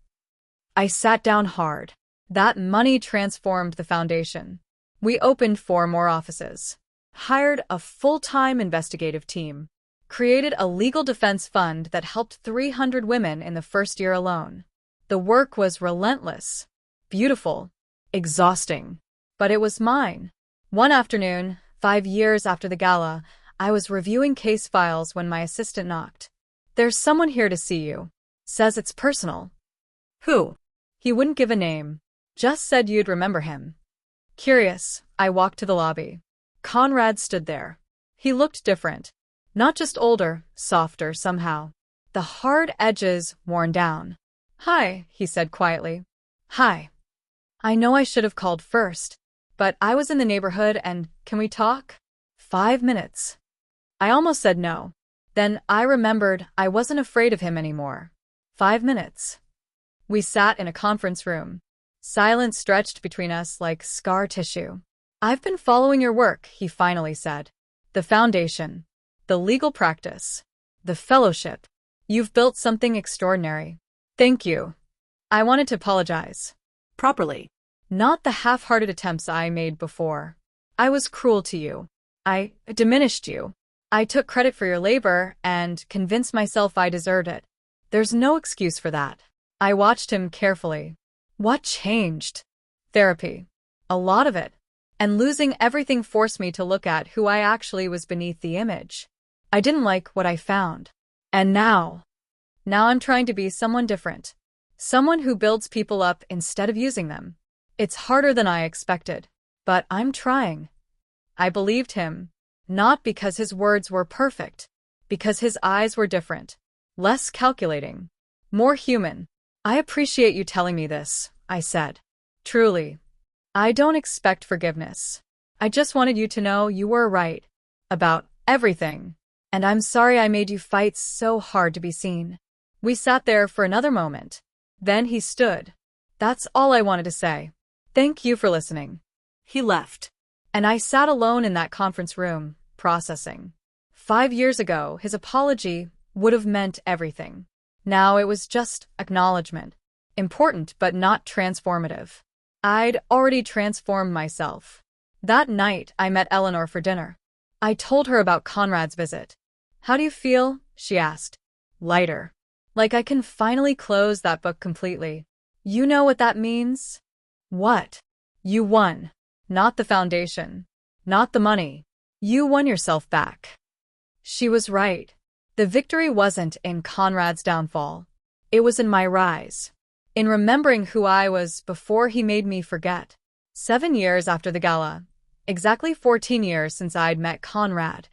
I sat down hard. That money transformed the foundation. We opened 4 more offices, hired a full-time investigative team, created a legal defense fund that helped 300 women in the first year alone. The work was relentless, beautiful, exhausting, but it was mine. One afternoon, 5 years after the gala, I was reviewing case files when my assistant knocked. There's someone here to see you. Says it's personal. Who? He wouldn't give a name. Just said you'd remember him. Curious, I walked to the lobby. Conrad stood there. He looked different. Not just older, softer somehow. The hard edges worn down. Hi, he said quietly. Hi. I know I should have called first, but I was in the neighborhood and can we talk? 5 minutes. I almost said no. Then I remembered I wasn't afraid of him anymore. 5 minutes. We sat in a conference room. Silence stretched between us like scar tissue. I've been following your work, he finally said. The foundation. The legal practice. The fellowship. You've built something extraordinary. Thank you. I wanted to apologize. Properly. Not the half-hearted attempts I made before. I was cruel to you. I diminished you. I took credit for your labor and convinced myself I deserved it. There's no excuse for that. I watched him carefully. What changed? Therapy. A lot of it. And losing everything forced me to look at who I actually was beneath the image. I didn't like what I found. And now I'm trying to be someone different. Someone who builds people up instead of using them. It's harder than I expected, but I'm trying. I believed him, not because his words were perfect, because his eyes were different, less calculating, more human. I appreciate you telling me this, I said. Truly. I don't expect forgiveness. I just wanted you to know you were right about everything. And I'm sorry I made you fight so hard to be seen. We sat there for another moment. Then he stood. That's all I wanted to say. Thank you for listening. He left. And I sat alone in that conference room, processing. 5 years ago, his apology would have meant everything. Now it was just acknowledgement. Important but not transformative. I'd already transformed myself. That night, I met Eleanor for dinner. I told her about Conrad's visit. How do you feel? She asked. Lighter. Like I can finally close that book completely. You know what that means? What? You won. Not the foundation. Not the money. You won yourself back. She was right. The victory wasn't in Conrad's downfall. It was in my rise. In remembering who I was before he made me forget. 7 years after the gala, Exactly 14 years since I'd met Conrad,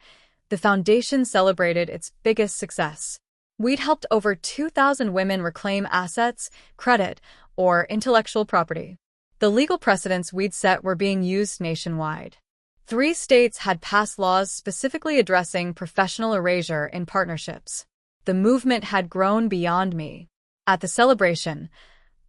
the foundation celebrated its biggest success. We'd helped over 2,000 women reclaim assets, credit, or intellectual property. The legal precedents we'd set were being used nationwide. 3 states had passed laws specifically addressing professional erasure in partnerships. The movement had grown beyond me. At the celebration,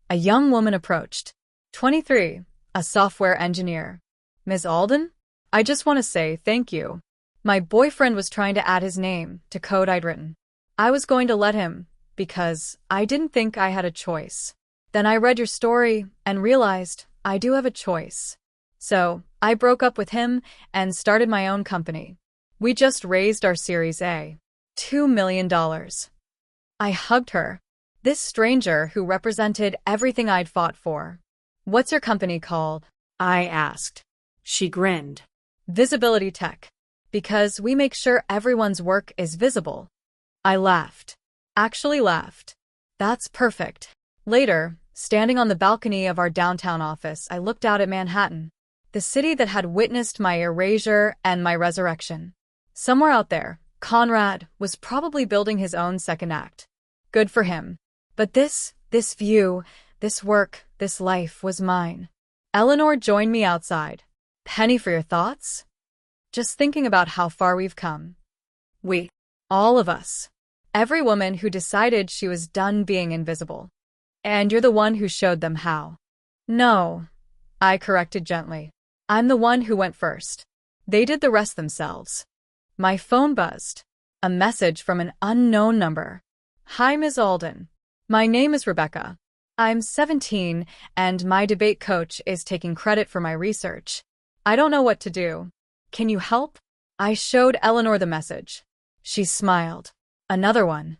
a young woman approached. 23, a software engineer. Ms. Alden? I just want to say thank you. My boyfriend was trying to add his name to code I'd written. I was going to let him, because I didn't think I had a choice. Then I read your story and realized I do have a choice. So, I broke up with him and started my own company. We just raised our Series A. $2 million. I hugged her. This stranger who represented everything I'd fought for. What's your company called? I asked. She grinned. Visibility Tech. Because we make sure everyone's work is visible. I laughed. Actually laughed. That's perfect. Later, standing on the balcony of our downtown office, I looked out at Manhattan, the city that had witnessed my erasure and my resurrection. Somewhere out there, Conrad was probably building his own second act. Good for him. But this view, this work, this life was mine. Eleanor joined me outside. Penny, for your thoughts? Just thinking about how far we've come. We. All of us. Every woman who decided she was done being invisible. And you're the one who showed them how. No, I corrected gently. I'm the one who went first. They did the rest themselves. My phone buzzed. A message from an unknown number. Hi, Ms. Alden. My name is Rebecca. I'm 17, and my debate coach is taking credit for my research. I don't know what to do. Can you help? I showed Eleanor the message. She smiled. Another one.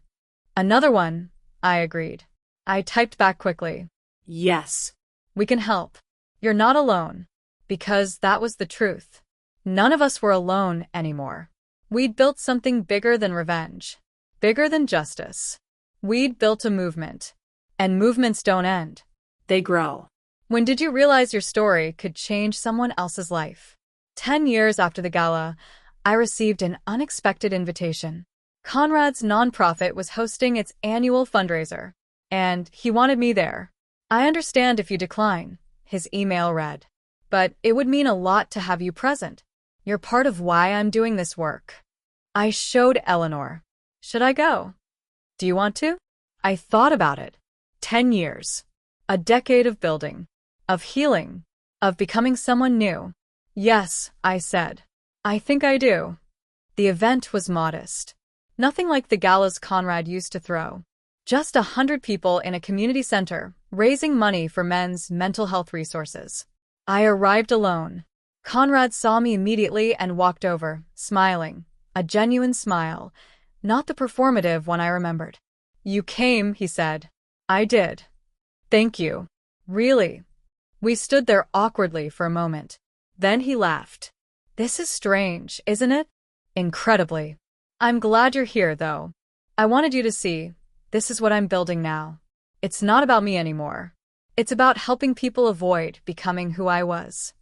Another one, I agreed. I typed back quickly. Yes. We can help. You're not alone. Because that was the truth. None of us were alone anymore. We'd built something bigger than revenge. Bigger than justice. We'd built a movement. And movements don't end. They grow. When did you realize your story could change someone else's life? 10 years after the gala, I received an unexpected invitation. Conrad's nonprofit was hosting its annual fundraiser, and he wanted me there. I understand if you decline, his email read. But it would mean a lot to have you present. You're part of why I'm doing this work. I showed Eleanor. Should I go? Do you want to? I thought about it. 10 years. A decade of building. Of healing. Of becoming someone new. Yes, I said. I think I do. The event was modest. Nothing like the galas Conrad used to throw. Just 100 people in a community center, raising money for men's mental health resources. I arrived alone. Conrad saw me immediately and walked over, smiling. A genuine smile, not the performative one I remembered. You came, he said. I did. Thank you. Really. We stood there awkwardly for a moment. Then he laughed. This is strange, isn't it? Incredibly. I'm glad you're here, though. I wanted you to see, this is what I'm building now. It's not about me anymore. It's about helping people avoid becoming who I was.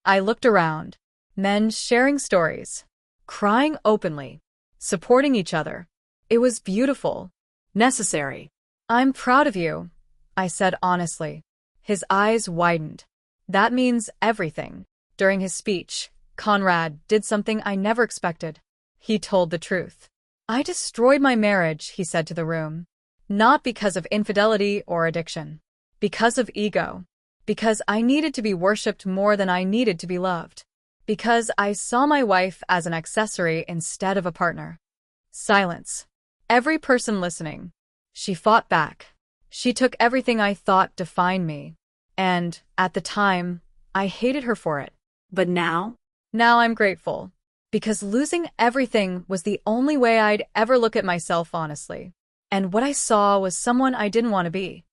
I looked around. Men sharing stories. Crying openly. Supporting each other. It was beautiful. Necessary. I'm proud of you, I said honestly. His eyes widened. That means everything. During his speech, Conrad did something I never expected. He told the truth. I destroyed my marriage, he said to the room. Not because of infidelity or addiction. Because of ego. Because I needed to be worshipped more than I needed to be loved. Because I saw my wife as an accessory instead of a partner. Silence. Every person listening. She fought back. She took everything I thought defined me. And, at the time, I hated her for it. But now? Now I'm grateful. Because losing everything was the only way I'd ever look at myself honestly. And what I saw was someone I didn't want to be.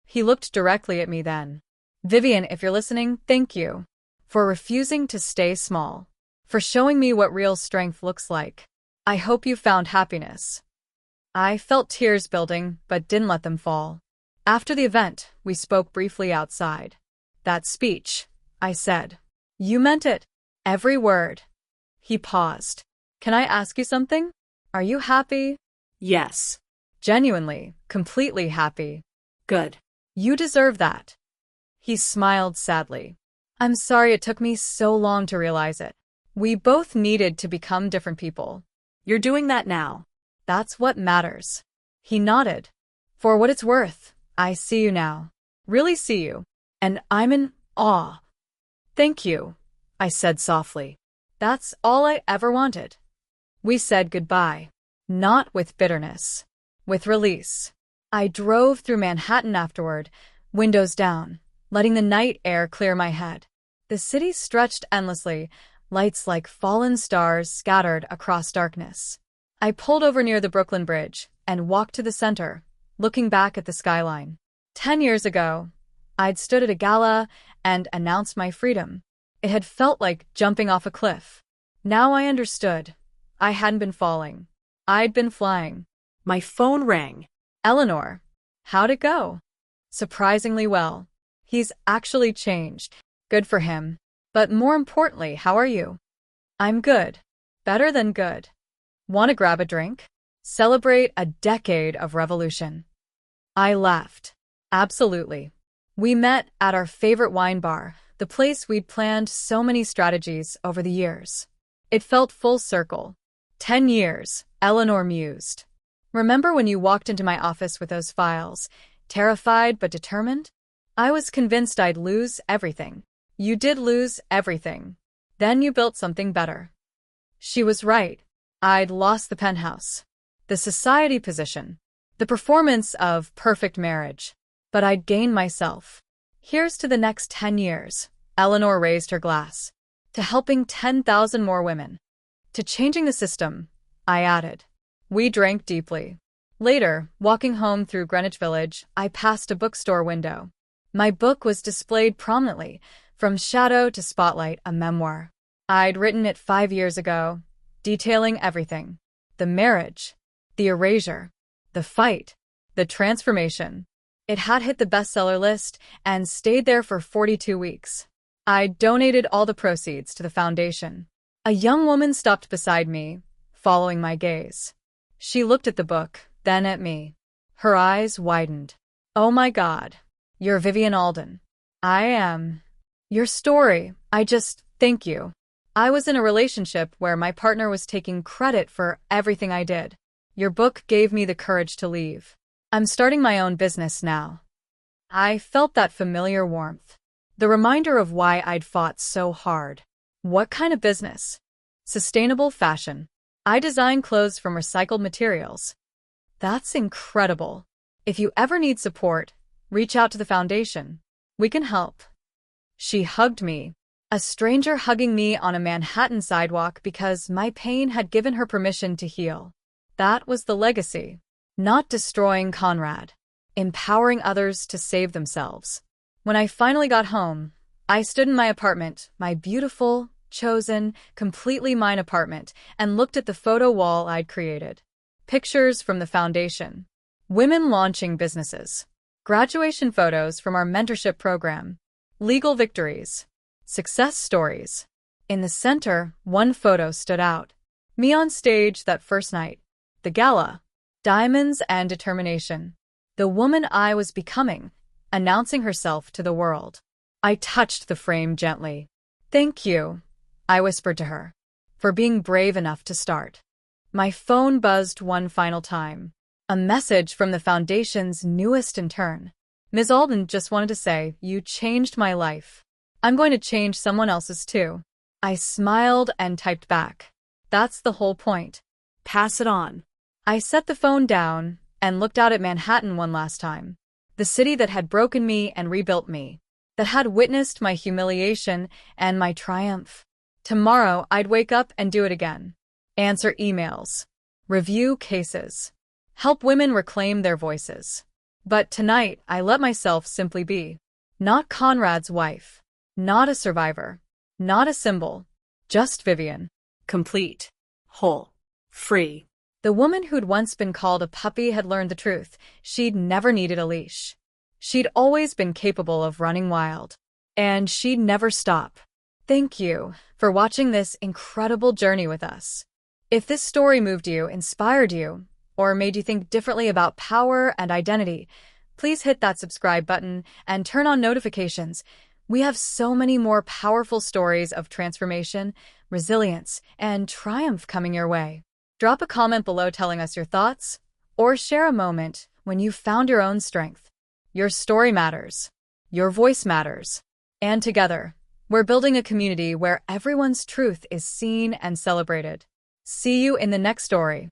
He looked directly at me then. Vivian, if you're listening, thank you. For refusing to stay small. For showing me what real strength looks like. I hope you found happiness. I felt tears building, but didn't let them fall. After the event, we spoke briefly outside. That speech, I said. You meant it. Every word. He paused. Can I ask you something? Are you happy? Yes. Genuinely, completely happy. Good. You deserve that. He smiled sadly. I'm sorry it took me so long to realize it. We both needed to become different people. You're doing that now. That's what matters. He nodded. For what it's worth, I see you now. Really see you. And I'm in awe. Thank you, I said softly. That's all I ever wanted. We said goodbye. Not with bitterness. With release. I drove through Manhattan afterward, windows down, letting the night air clear my head. The city stretched endlessly, lights like fallen stars scattered across darkness. I pulled over near the Brooklyn Bridge and walked to the center, looking back at the skyline. 10 years ago, I'd stood at a gala and announced my freedom. It had felt like jumping off a cliff. Now I understood. I hadn't been falling. I'd been flying. My phone rang. Eleanor, how'd it go? Surprisingly well. He's actually changed. Good for him. But more importantly, how are you? I'm good. Better than good. Want to grab a drink? Celebrate a decade of revolution. I laughed. Absolutely. We met at our favorite wine bar, the place we'd planned so many strategies over the years. It felt full circle. 10 years, Eleanor mused. Remember when you walked into my office with those files, terrified but determined? I was convinced I'd lose everything. You did lose everything. Then you built something better. She was right. I'd lost the penthouse, the society position, the performance of perfect marriage. But I'd gained myself. Here's to the next 10 years. Eleanor raised her glass. To helping 10,000 more women. To changing the system, I added. We drank deeply. Later, walking home through Greenwich Village, I passed a bookstore window. My book was displayed prominently, From Shadow to Spotlight, a memoir. I'd written it 5 years ago, detailing everything. The marriage, the erasure, the fight, the transformation. It had hit the bestseller list and stayed there for 42 weeks. I donated all the proceeds to the foundation. A young woman stopped beside me, following my gaze. She looked at the book, then at me. Her eyes widened. Oh my God. You're Vivian Alden. I am. Your story, thank you. I was in a relationship where my partner was taking credit for everything I did. Your book gave me the courage to leave. I'm starting my own business now. I felt that familiar warmth. The reminder of why I'd fought so hard. What kind of business? Sustainable fashion. I design clothes from recycled materials. That's incredible. If you ever need support, reach out to the foundation. We can help. She hugged me. A stranger hugging me on a Manhattan sidewalk because my pain had given her permission to heal. That was the legacy. Not destroying Conrad. Empowering others to save themselves. When I finally got home, I stood in my apartment, my beautiful, chosen, completely mine apartment, and looked at the photo wall I'd created. Pictures from the foundation. Women launching businesses. Graduation photos from our mentorship program. Legal victories. Success stories. In the center, one photo stood out. Me on stage that first night. The gala. Diamonds and determination. The woman I was becoming, announcing herself to the world. I touched the frame gently. Thank you, I whispered to her, for being brave enough to start. My phone buzzed one final time. A message from the foundation's newest intern. Ms. Alden just wanted to say, you changed my life. I'm going to change someone else's too. I smiled and typed back. That's the whole point. Pass it on. I set the phone down and looked out at Manhattan one last time. The city that had broken me and rebuilt me. That had witnessed my humiliation and my triumph. Tomorrow I'd wake up and do it again. Answer emails. Review cases. Help women reclaim their voices. But tonight I let myself simply be. Not Conrad's wife. Not a survivor. Not a symbol. Just Vivian. Complete. Whole. Free. The woman who'd once been called a puppy had learned the truth. She'd never needed a leash. She'd always been capable of running wild. And she'd never stop. Thank you for watching this incredible journey with us. If this story moved you, inspired you, or made you think differently about power and identity, please hit that subscribe button and turn on notifications. We have so many more powerful stories of transformation, resilience, and triumph coming your way. Drop a comment below telling us your thoughts, or share a moment when you found your own strength. Your story matters. Your voice matters. And together, we're building a community where everyone's truth is seen and celebrated. See you in the next story.